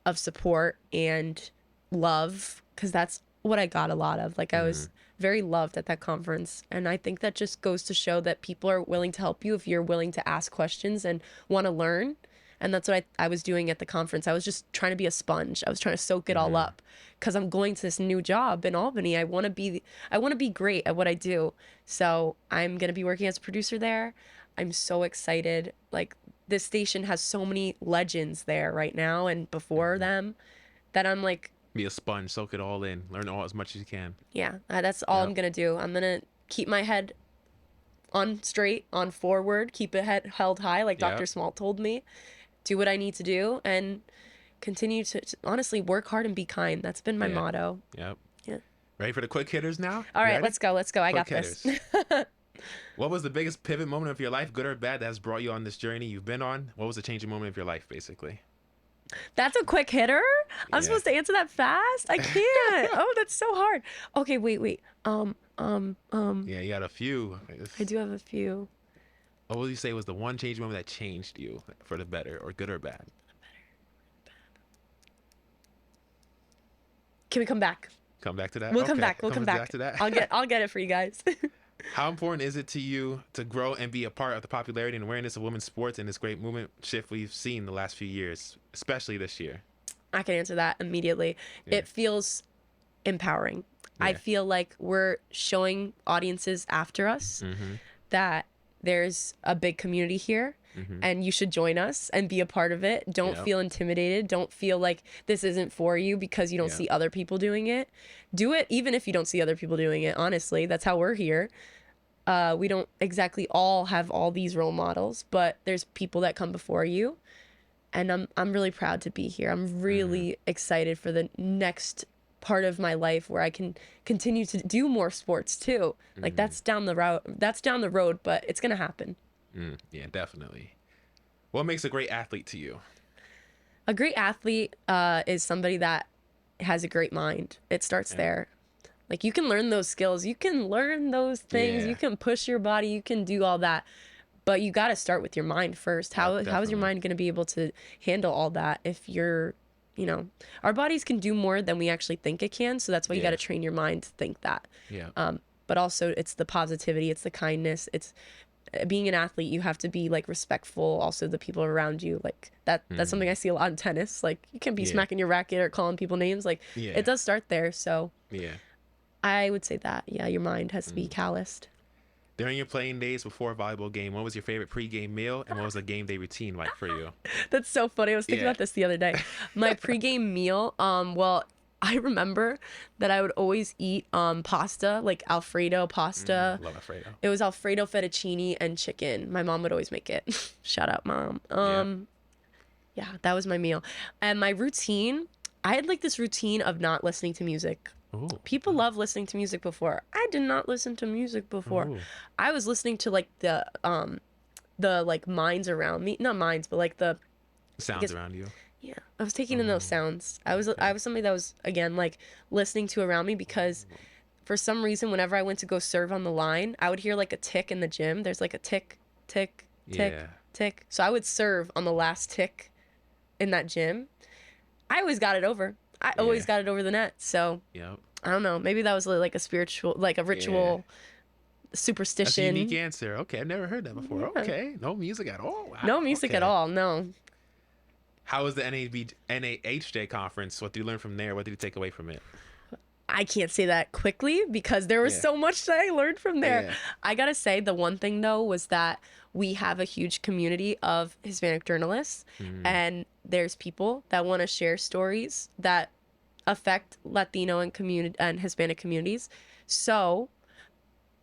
of support and love, because that's what I got a lot of. Like, I was very loved at that conference, and I think that just goes to show that people are willing to help you if you're willing to ask questions and want to learn. And that's what I was doing at the conference. I was just trying to be a sponge. I was trying to soak it all up, because I'm going to this new job in Albany. I want to be great at what I do. So I'm going to be working as a producer there. I'm so excited. Like, this station has so many legends there right now and before them that I'm like, be a sponge, soak it all in, learn all as much as you can. yeah, that's all I'm going to do. I'm going to keep my head on straight, on forward, keep it held high, like Dr. Small told me. Do what I need to do and continue to honestly work hard and be kind. That's been my motto. Yep. Yeah. Ready for the quick hitters now? All right, let's go. I got hitters. this. What was the biggest pivot moment of your life, good or bad, that has brought you on this journey you've been on? What was the changing moment of your life, basically? That's a quick hitter? I'm supposed to answer that fast? I can't. Oh, that's so hard. Okay, wait. Yeah, you got a few. I do have a few. What would you say was the one changing moment that changed you for the better, or good or bad? Can we come back? Come back to that? We'll come back. We'll come back to that. I'll get it for you guys. How important is it to you to grow and be a part of the popularity and awareness of women's sports and this great movement shift we've seen the last few years, especially this year? I can answer that immediately. It feels empowering. I feel like we're showing audiences after us that there's a big community here and you should join us and be a part of it. Don't feel intimidated. Don't feel like this isn't for you because you don't see other people doing it. Do it even if you don't see other people doing it. Honestly, that's how we're here. We don't exactly all have all these role models, but there's people that come before you. And I'm really proud to be here. I'm really excited for the next part of my life where I can continue to do more sports too. Like, that's down the road, but it's gonna happen. Yeah, definitely. What makes a great athlete to you? A great athlete is somebody that has a great mind. It starts there. Like, you can learn those skills, you can learn those things, you can push your body, you can do all that, but you got to start with your mind first. How is your mind going to be able to handle all that if you're, our bodies can do more than we actually think it can. So that's why you got to train your mind to think that. But also it's the positivity, it's the kindness, it's being an athlete. You have to be like respectful. Also the people around you, like that's something I see a lot in tennis. Like, you can't be smacking your racket or calling people names. Like it does start there. So I would say that, your mind has to be calloused. During your playing days before a volleyball game, what was your favorite pregame meal, and what was a game day routine like for you? That's so funny. I was thinking about this the other day. My pregame meal, well, I remember that I would always eat pasta, like Alfredo pasta. Love Alfredo. It was Alfredo fettuccine and chicken. My mom would always make it. Shout out, Mom. Yeah, that was my meal. And my routine, I had like this routine of not listening to music. Ooh. People love listening to music before. I did not listen to music before. Ooh. I was listening to like the like minds around me, not minds, but like the sounds around you. Yeah, I was taking in those sounds. I was somebody that was, again, like listening to around me, because for some reason whenever I went to go serve on the line, I would hear like a tick in the gym. There's like a tick, tick, tick, tick. So I would serve on the last tick in that gym. I always got it over. I always got it over the net. So I don't know. Maybe that was like a spiritual, like a ritual superstition. That's a unique answer. Okay, I've never heard that before. Yeah. Okay, no music at all. Wow. No music at all. No. How was the NAHJ conference? What did you learn from there? What did you take away from it? I can't say that quickly because there was so much that I learned from there. I gotta say, the one thing though was that we have a huge community of Hispanic journalists, and there's people that want to share stories that affect Latino and Hispanic communities. So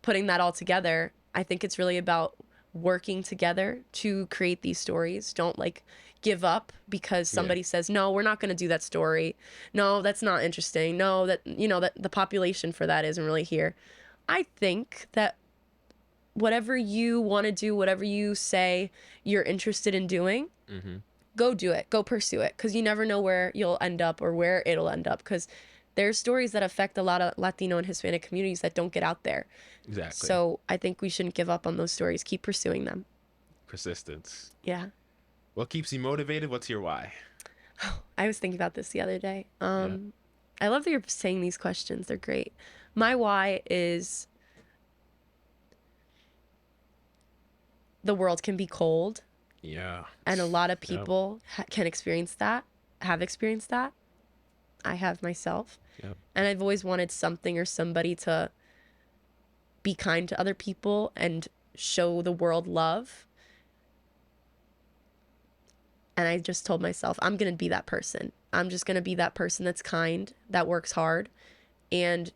putting that all together, I think it's really about working together to create these stories. Don't like give up because somebody says, no, we're not going to do that story. No, that's not interesting. No, that, you know, that the population for that isn't really here. I think that whatever you want to do, whatever you say you're interested in doing, go do it, go pursue it. Cause you never know where you'll end up or where it'll end up. Cause there's stories that affect a lot of Latino and Hispanic communities that don't get out there. Exactly. So I think we shouldn't give up on those stories. Keep pursuing them. Persistence. Yeah. What keeps you motivated? What's your why? I was thinking about this the other day. I love that you're saying these questions. They're great. My why is the world can be cold. Yeah. And a lot of people can experience that, have experienced that. I have myself. Yep. And I've always wanted something or somebody to be kind to other people and show the world love. And I just told myself, I'm going to be that person. I'm just going to be that person that's kind, that works hard, and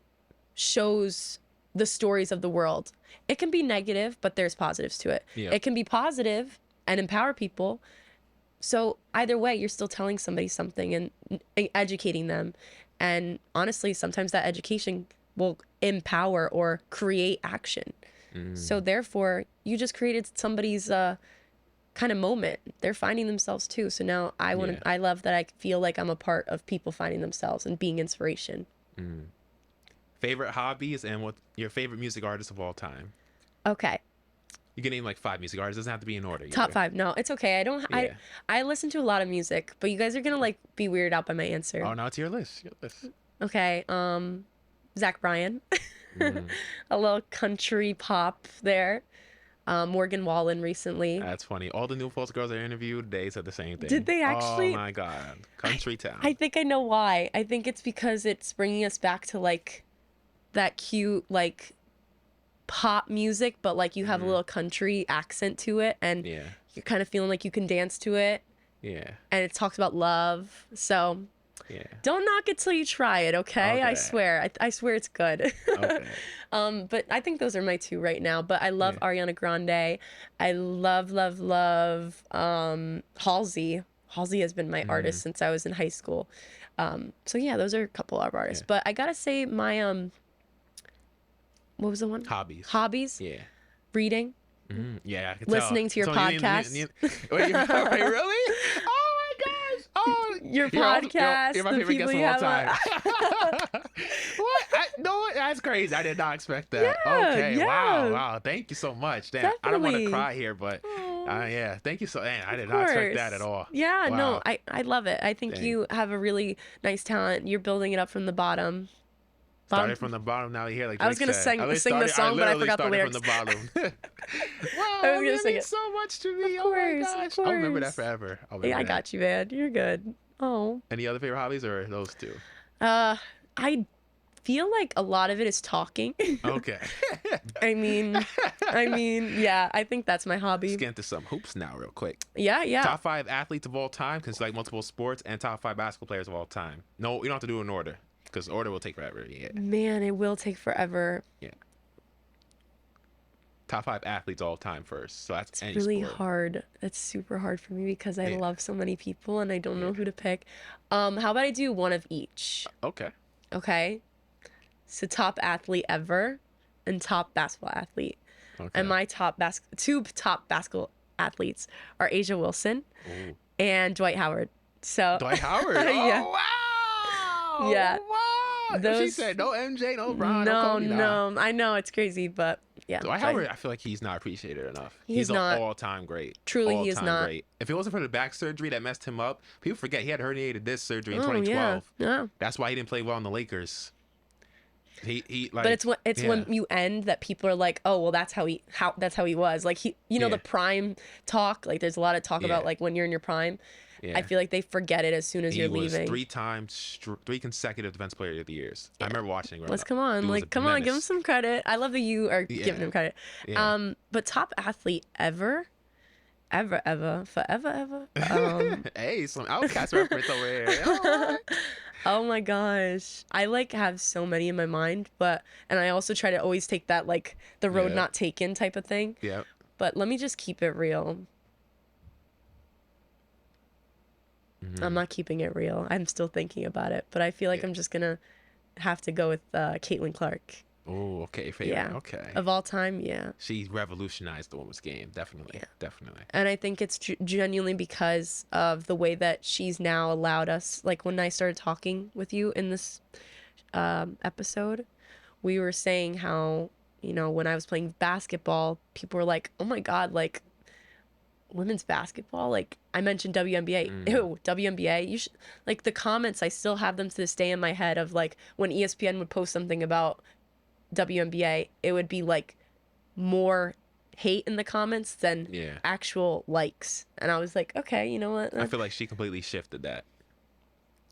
shows the stories of the world. It can be negative, but there's positives to it. Yeah. It can be positive and empower people. So either way, you're still telling somebody something and educating them. And honestly, sometimes that education will empower or create action. So therefore, you just created somebody's kind of moment. They're finding themselves too. So now I love that I feel like I'm a part of people finding themselves and being inspiration. Favorite hobbies and what your favorite music artist of all time? Okay. You can name like 5 music artists. It doesn't have to be in order. Top 5. No, it's okay. I listen to a lot of music, but you guys are gonna like be weirded out by my answer. Oh, now it's your list. Okay. Zach Bryan. A little country pop there. Morgan Wallen recently. That's funny. All the New Falls girls I interviewed, they said the same thing. Did they actually? Oh my God. Country town. I think I know why. I think it's because it's bringing us back to like that cute like pop music, but like you have a little country accent to it, and you're kind of feeling like you can dance to it. Yeah. And it talks about love. So don't knock it till you try it, okay? I swear. I swear it's good. Okay. But I think those are my 2 right now. But I love Ariana Grande. I love Halsey. Halsey has been my artist since I was in high school. So yeah, those are a couple of artists. But I gotta say my what was the one? Hobbies. Yeah. Reading. Yeah. I can Listening tell. to your podcast. Wait, really? Oh my gosh. Oh, your podcast. You're my the favorite people guest you of all have. time. What? No, that's crazy. I did not expect that. Yeah, Okay. yeah. Wow. Thank you so much. Damn. I don't want to cry here, but yeah. Thank you so. Man, I did not expect that at all. Yeah. Wow. No. I love it. I think you have a really nice talent. You're building it up from the bottom. Started from the bottom, now you hear like Drake I was gonna sing the song, but I forgot the lyrics. From the bottom. Wow, I was gonna that sing means it. so much to me. Of Oh course, my of gosh, I'll remember that course. forever. I got you, man. You're good. Oh. Any other favorite hobbies or those 2? I feel like a lot of it is talking. Okay. I mean, yeah. I think that's my hobby. Let's get into some hoops now, real quick. Yeah. Top 5 athletes of all time, because like multiple sports, and top 5 basketball players of all time. No, you don't have to do it in order, because order will take forever. Yeah. Man, it will take forever. Yeah. Top 5 athletes all time first. So that's any Really sport. hard. That's super hard for me because I love so many people and I don't know who to pick. How about I do one of each? Okay. Okay. So top athlete ever and top basketball athlete. Okay. And my two top basketball athletes are Asia Wilson and Dwight Howard. So Dwight Howard. Oh, Yeah. wow. Yeah. Wow. She Those- said no MJ, no Bron, no Kobe. No. I know it's crazy, but yeah. Dwight Howard, I feel like he's not appreciated enough. He's an not. all-time great. Truly, he is All-time not. Great. If it wasn't for the back surgery that messed him up, people forget he had herniated disc surgery in Oh, 2012. yeah. That's why he didn't play well in the Lakers. He like. But it's when you end that people are like, oh well, that's how he was. Like the prime talk. Like there's a lot of talk about like when you're in your prime. Yeah. I feel like they forget it as soon as you're He was leaving. 3 consecutive Defense Player of the Years. I remember watching him. Let's come on, give him some credit. I love that you are giving him credit. Yeah. But top athlete ever. Forever. Hey, some Outcast reference over here. All right. Oh my gosh. I have so many in my mind, and I also try to always take that like the road not taken type of thing. Yeah. But let me just keep it real. I'm not keeping it real. I'm still thinking about it, but I feel like I'm just gonna have to go with Caitlin Clark. Oh, okay, favorite. Yeah. Okay. Of all time, yeah. She revolutionized the women's game, definitely. Definitely. And I think it's genuinely because of the way that she's now allowed us. Like when I started talking with you in this episode, we were saying how, you know, when I was playing basketball, people were like, "Oh my God, like women's basketball." Like I mentioned WNBA. Ew, WNBA. You should, like, the comments, I still have them to this day in my head of like when ESPN would post something about WNBA, it would be like more hate in the comments than actual likes. And I was like, okay, you know what? I feel like she completely shifted that.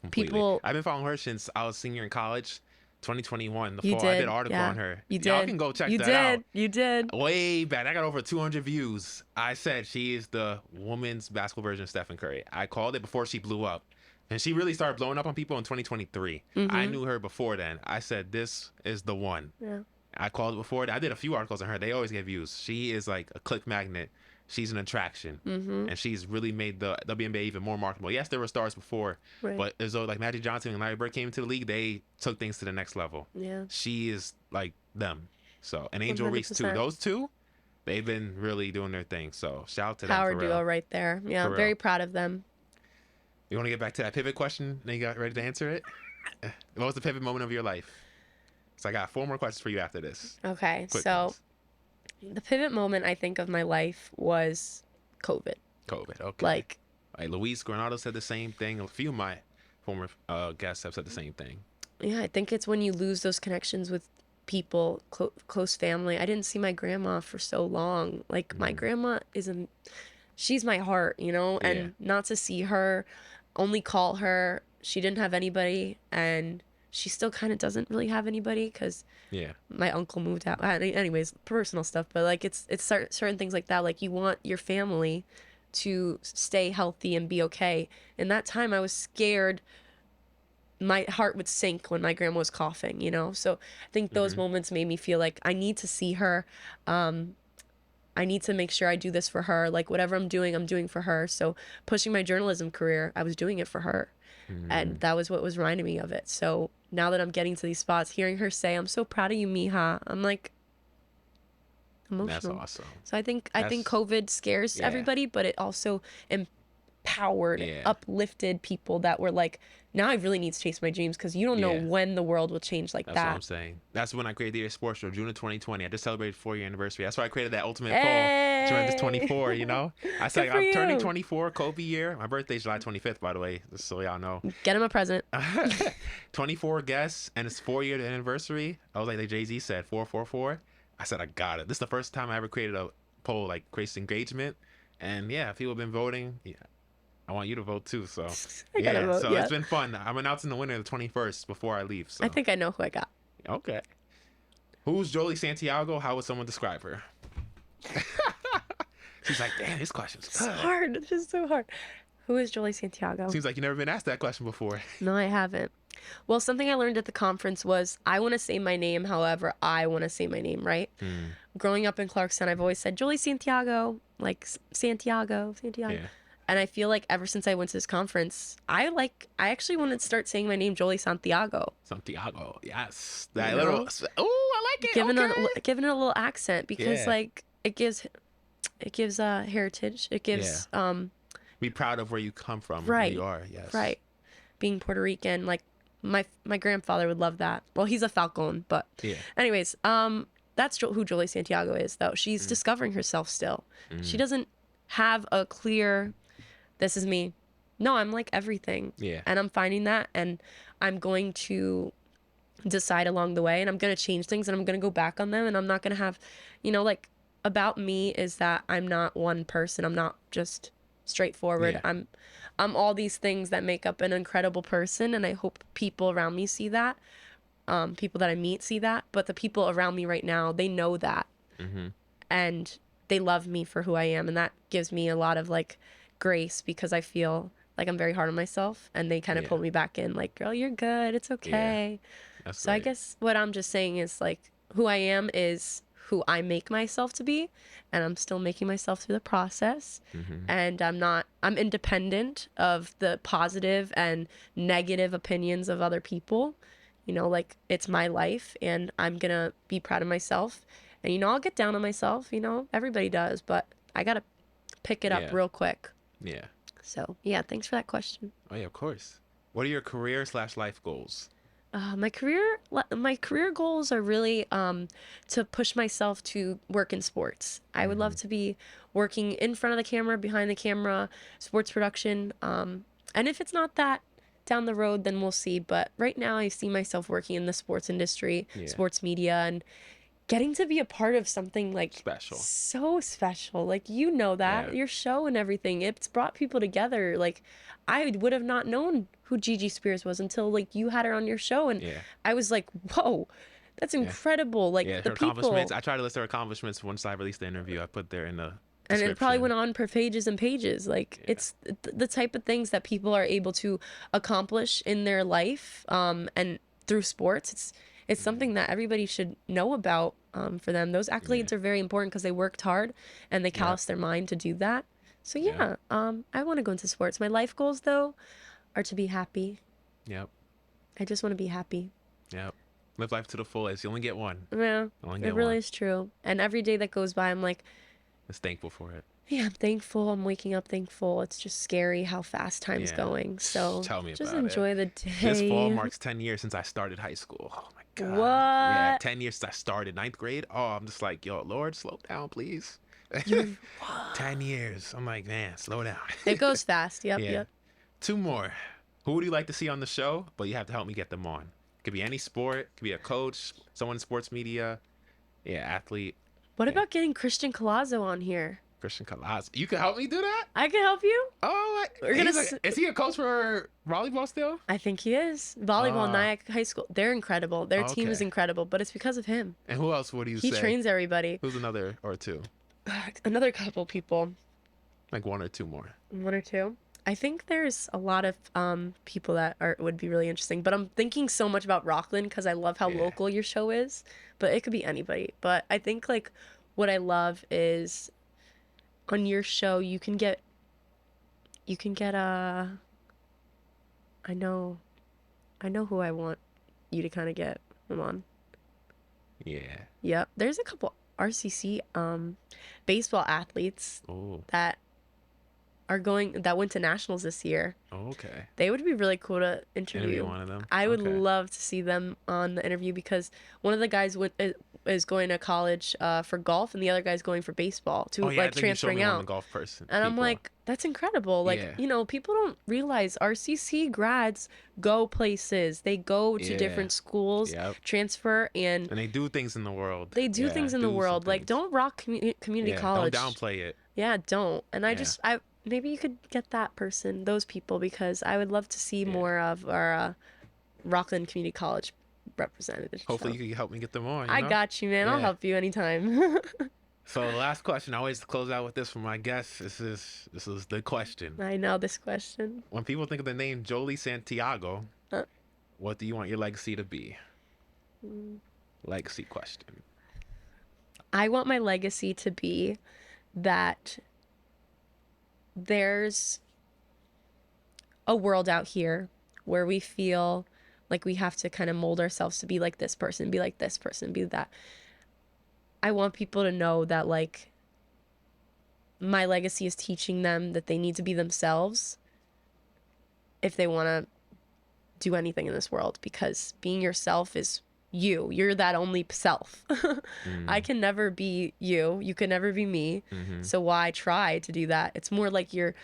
Completely. People, I've been following her since I was senior in college, 2021. The you fall, I did, did an article on her. You did. Y'all can go check you that did. out. You did. Way back. I got over 200 views. I said she is the women's basketball version of Stephen Curry. I called it before she blew up. And she really started blowing up on people in 2023. I knew her before then. I said, this is the one. Yeah. I called it before. I did a few articles on her. They always get views. She is like a click magnet. She's an attraction. And she's really made the WNBA even more marketable. Yes, there were stars before. But as though like Magic Johnson and Larry Bird came into the league, they took things to the next level. Yeah. She is like them. So, and Angel 100%. Reese too. Those two, they've been really doing their thing. So shout out to Power them. Power duo right there. Yeah, I'm very proud of them. You want to get back to that pivot question? Then you got ready to answer it? What was the pivot moment of your life? So I got 4 more questions for you after this. Okay, Quick so ones. the pivot moment I think of my life was COVID. COVID, okay. Like Luis Granado said the same thing. A few of my former guests have said the same thing. Yeah, I think it's when you lose those connections with people, close family. I didn't see my grandma for so long. Like my grandma she's my heart, you know, and not to see her, only call her. She didn't have anybody, and she still kind of doesn't really have anybody because my uncle moved out. Anyways, personal stuff, but like it's certain things like that. Like you want your family to stay healthy and be okay. In that time, I was scared my heart would sink when my grandma was coughing, you know? So I think those moments made me feel like I need to see her. I need to make sure I do this for her. Like whatever I'm doing for her. So pushing my journalism career, I was doing it for her. And that was what was reminding me of it. So now that I'm getting to these spots, hearing her say, "I'm so proud of you, mija," I'm like emotional. That's awesome. So I think COVID scares everybody, but it also empowered, uplifted people that were like, now I really need to chase my dreams, because you don't know when the world will change like That's that. what I'm saying. That's when I created the Sports Show, June of 2020. I just celebrated 4-year anniversary. That's why I created that ultimate poll. Tremendous 24, you know? I said, I'm turning 24, Kobe year. My birthday's July 25th, by the way, just so y'all know. Get him a present. 24 guests, and it's 4-year anniversary. I was like Jay-Z said, 444. I said, I got it. This is the first time I ever created a poll, like, creates engagement. And yeah, people have been voting. Yeah. I want you to vote too, so vote, so it's been fun. I'm announcing the winner the 21st before I leave. So I think I know who I got. Okay. Who's Jolie Santiago? How would someone describe her? She's like, damn, this question's so hard. It's just so hard. Who is Jolie Santiago? Seems like you've never been asked that question before. No, I haven't. Well, something I learned at the conference was I want to say my name however I want to say my name, right? Growing up in Clarkstown, I've always said Jolie Santiago, like Santiago. Yeah. And I feel like ever since I went to this conference, I actually want to start saying my name, Jolie Santiago. Santiago, yes. That little, I like it. Giving it a little accent, because like it gives heritage. It gives be proud of where you come from, right? Where you are, yes. Right. Being Puerto Rican, like my grandfather would love that. Well, he's a Falcon, but anyways, that's who Jolie Santiago is, though. She's discovering herself still. She doesn't have a clear, this is me. No, I'm like everything. Yeah. And I'm finding that, and I'm going to decide along the way, and I'm going to change things, and I'm going to go back on them, and I'm not going to have, like, about me is that I'm not one person. I'm not just straightforward. Yeah. I'm all these things that make up an incredible person, and I hope people around me see that. People that I meet see that, but the people around me right now, they know that. And they love me for who I am, and that gives me a lot of like grace, because I feel like I'm very hard on myself, and they kind of pull me back in, like, girl, you're good, it's okay. So great. I guess what I'm just saying is like who I am is who I make myself to be, and I'm still making myself through the process. And I'm independent of the positive and negative opinions of other people. You know, like, it's my life, and I'm gonna be proud of myself. And, you know, I'll get down on myself, you know, everybody does, but I gotta pick it up real quick. Yeah. So, yeah, thanks for that question. Oh, yeah, of course. What are your career/life goals? My career goals are really to push myself to work in sports. I would love to be working in front of the camera, behind the camera, sports production. And if it's not that down the road, then we'll see. But right now, I see myself working in the sports industry, sports media, and getting to be a part of something like Special. So special. Like, you know that your show and everything, it's brought people together. Like, I would have not known who Gigi Spears was until, like, you had her on your show, and I was like, whoa, that's incredible. Like, her the people. Accomplishments. I tried to list her accomplishments once I released the interview. I put there in the and it probably went on for pages and pages. Like, it's the type of things that people are able to accomplish in their life, and through sports. It's something that everybody should know about. For them, those accolades are very important because they worked hard and they calloused their mind to do that. So I want to go into sports. My life goals, though, are to be happy. Yep. I just want to be happy. Yep. Live life to the fullest. You only get one. Yeah, it really is true. And every day that goes by, I'm like, just thankful for it. Yeah, I'm thankful. I'm waking up thankful. It's just scary how fast time's going. So tell me just about enjoy it. the day. This fall marks 10 years since I started high school. Oh my God. What? Yeah, 10 years since I started 9th grade. Oh, I'm just like, yo, Lord, slow down, please. 10 years. I'm like, man, slow down. It goes fast. Yep. 2 more. Who would you like to see on the show? But you have to help me get them on. Could be any sport. Could be a coach, someone in sports media. Yeah, athlete. What about getting Christian Colazo on here? Christian Colazo. You can help me do that? I can help you. Oh, is he a coach for volleyball still? I think he is. Volleyball, Nyack High School. They're incredible. Their team is incredible, but it's because of him. And who else would you say? He trains everybody. Who's another or 2? Another couple people. Like 1 or 2 more. 1 or 2. I think there's a lot of people that would be really interesting, but I'm thinking so much about Rockland because I love how local your show is, but it could be anybody. But I think, like, what I love is on your show you can get I know who I want you to kind of get them on. Yeah. Yep. There's a couple RCC baseball athletes that went to nationals this year. Okay. They would be really cool to interview. One of them. I would love to see them on the interview because one of the guys is going to college for golf and the other guy's going for baseball to transferring out. Golf person. And I'm like, that's incredible. Like, you know, people don't realize RCC grads go places. They go to different schools, transfer, and they do things in the world. They do things in the world. Like, don't rock community college. Don't downplay it. Yeah, don't. And I maybe you could get that person, those people, because I would love to see more of our Rockland Community College representatives. Hopefully you can help me get them on. I got you, man. I'll help you anytime. So the last question, I always close out with this for my guests. This is the question. I know this question. When people think of the name Jolie Santiago, what do you want your legacy to be? Legacy question. I want my legacy to be that there's a world out here where we feel like we have to kind of mold ourselves to be like this person, be like this person, be that. I want people to know that, like, my legacy is teaching them that they need to be themselves if they want to do anything in this world, because being yourself is you're that only self. I can never be you can never be me. So why try to do that? It's more like you're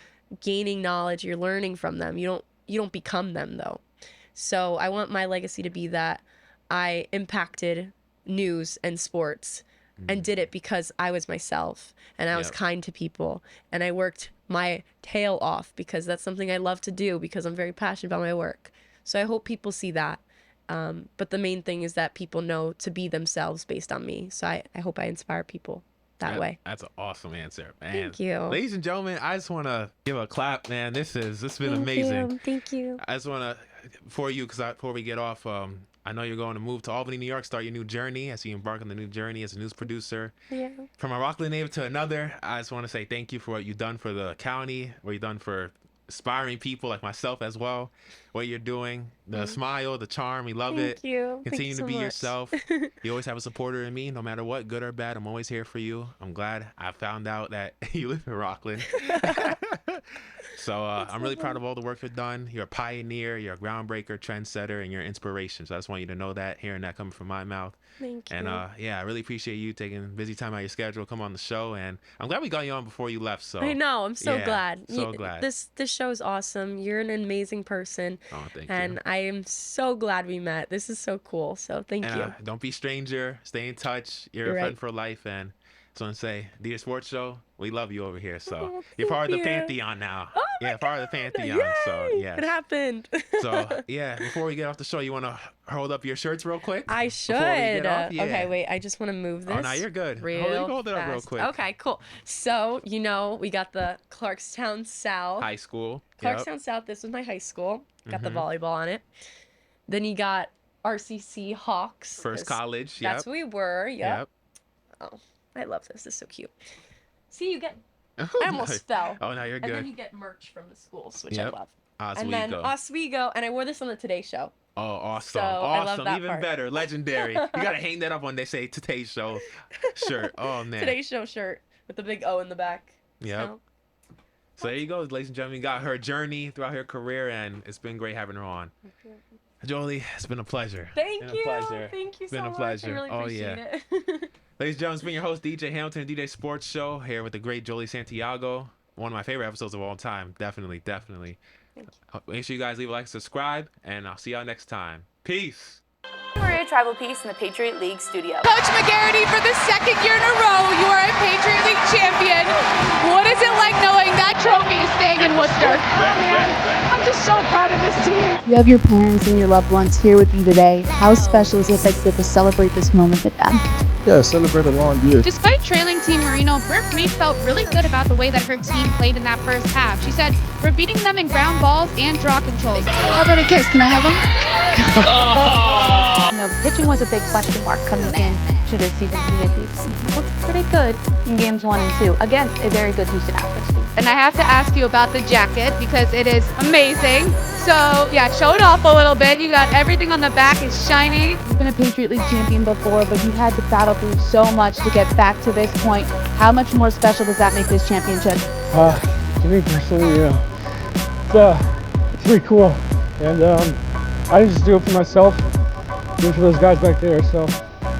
gaining knowledge, you're learning from them. You don't become them, though. So I want my legacy to be that I impacted news and sports and did it because I was myself and I was kind to people and I worked my tail off because that's something I love to do because I'm very passionate about my work. So I hope people see that. But the main thing is that people know to be themselves based on me. So I hope I inspire people that way. That's an awesome answer, man. Thank you. Ladies and gentlemen, I just want to give a clap, man. This has been amazing. Thank you. I just want to, before we get off, I know you're going to move to Albany, New York, start your new journey as you embark on the new journey as a news producer. Yeah. From a Rockland native to another, I just want to say thank you for what you've done for the county, what you've done for aspiring people like myself as well, what you're doing, the smile, the charm, we love it. Thank you. Continue Thank you to so be much. yourself. You always have a supporter in me, no matter what, good or bad. I'm always here for you. I'm glad I found out that you live in Rockland. So I'm really proud of all the work you've done. You're a pioneer, you're a groundbreaker, trendsetter, and you're an inspiration. So I just want you to know that, hearing that coming from my mouth. Thank you. And yeah, I really appreciate you taking busy time out of your schedule, come on the show. And I'm glad we got you on before you left. So I know. I'm so yeah, glad. So glad. This show is awesome. You're an amazing person. Oh, thank and you. I am so glad we met. This is so cool. So thank you. Don't be a stranger. Stay in touch. You're You're a friend right. for life. And so I say, DJ Sports Show, we love you over here. So Oh, you're part of thank the you. Pantheon now. Oh yeah, my part of the God. Pantheon. So Yay! yeah. It happened. So yeah, before we get off the show, you want to hold up your shirts real quick? I Before we get should. off? Yeah. Okay, wait. I just want to move this. Oh, no, you're good. Real Hold it up real fast. quick. Okay, cool. So, we got the Clarkstown South. High school. Clarkstown South, this was my high school. Got the Mm-hmm. volleyball on it. Then you got RCC Hawks. First 'cause college. That's Yep. what we were. Yep. Yep. Oh, I love this. This is so cute. See, you get. I I almost fell. Oh, no, you're And then good. you get merch from the schools, which Yep. I love. Oswego. And then Oswego, and I wore this on the Today Show. Oh, awesome. So, I love awesome. that Even part. better. Legendary. You got to hang that up when they say Today Show shirt. Oh, man. Today Show shirt with the big O in the back. Yep. So there you go, ladies and gentlemen. We got her journey throughout her career, and it's been great having her on. Jolie, it's been a pleasure. Thank It's you. been a pleasure. Thank you It's been so a much. pleasure. I really Oh, appreciate yeah. it. Ladies and gentlemen, it's been your host, DJ Hamilton, DJ Sports Show, here with the great Jolie Santiago. One of my favorite episodes of all time. Definitely. Make sure you guys leave a like, subscribe, and I'll see y'all next time. Peace. Maria Tribal Peace in the Patriot League studio. Coach McGarity, for the second year in a row, you are a Patriot League champion. What is it like knowing that trophy is staying in Worcester? I'm just so proud of this team. You have your parents and your loved ones here with you today. How special is it that you get to celebrate this moment with them? Yeah, celebrate a long year. Despite trailing Team Marino, Brooke Reed felt really good about the way that her team played in that first half. She said, "We're beating them in ground balls and draw controls." How about a kiss? Can I have them? Pitching was a big question mark coming in to this season. We looked pretty good in games 1 and 2 against a very good Houston Astros team. And I have to ask you about the jacket because it is amazing. So yeah, show it off a little bit. You got everything on the back is shiny. You've been a Patriot League champion before, but you had to battle through so much to get back to this point. How much more special does that make this championship? To me personally, it's pretty cool. And I didn't just do it for myself, do it for those guys back there. So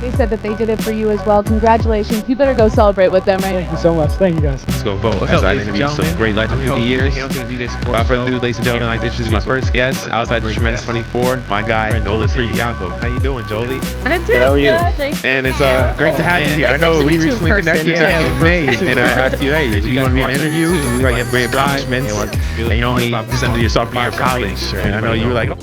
They said that they did it for you as well. Congratulations. You better go celebrate with them right thank you so much. Thank you guys. Let's go vote. As I interviewed some great legends through the years. Without further ado, ladies and gentlemen, this is my first guest outside the Tremendous 24, my guy, Jolie Santiago. How you doing, Jolie? I'm doing How are you? good. And it's great to have you here. I know we recently connected in May, and I asked you, hey, do you want to be an interview? We like have great accomplishments, and you only just ended your sophomore year of college. And I know you were like,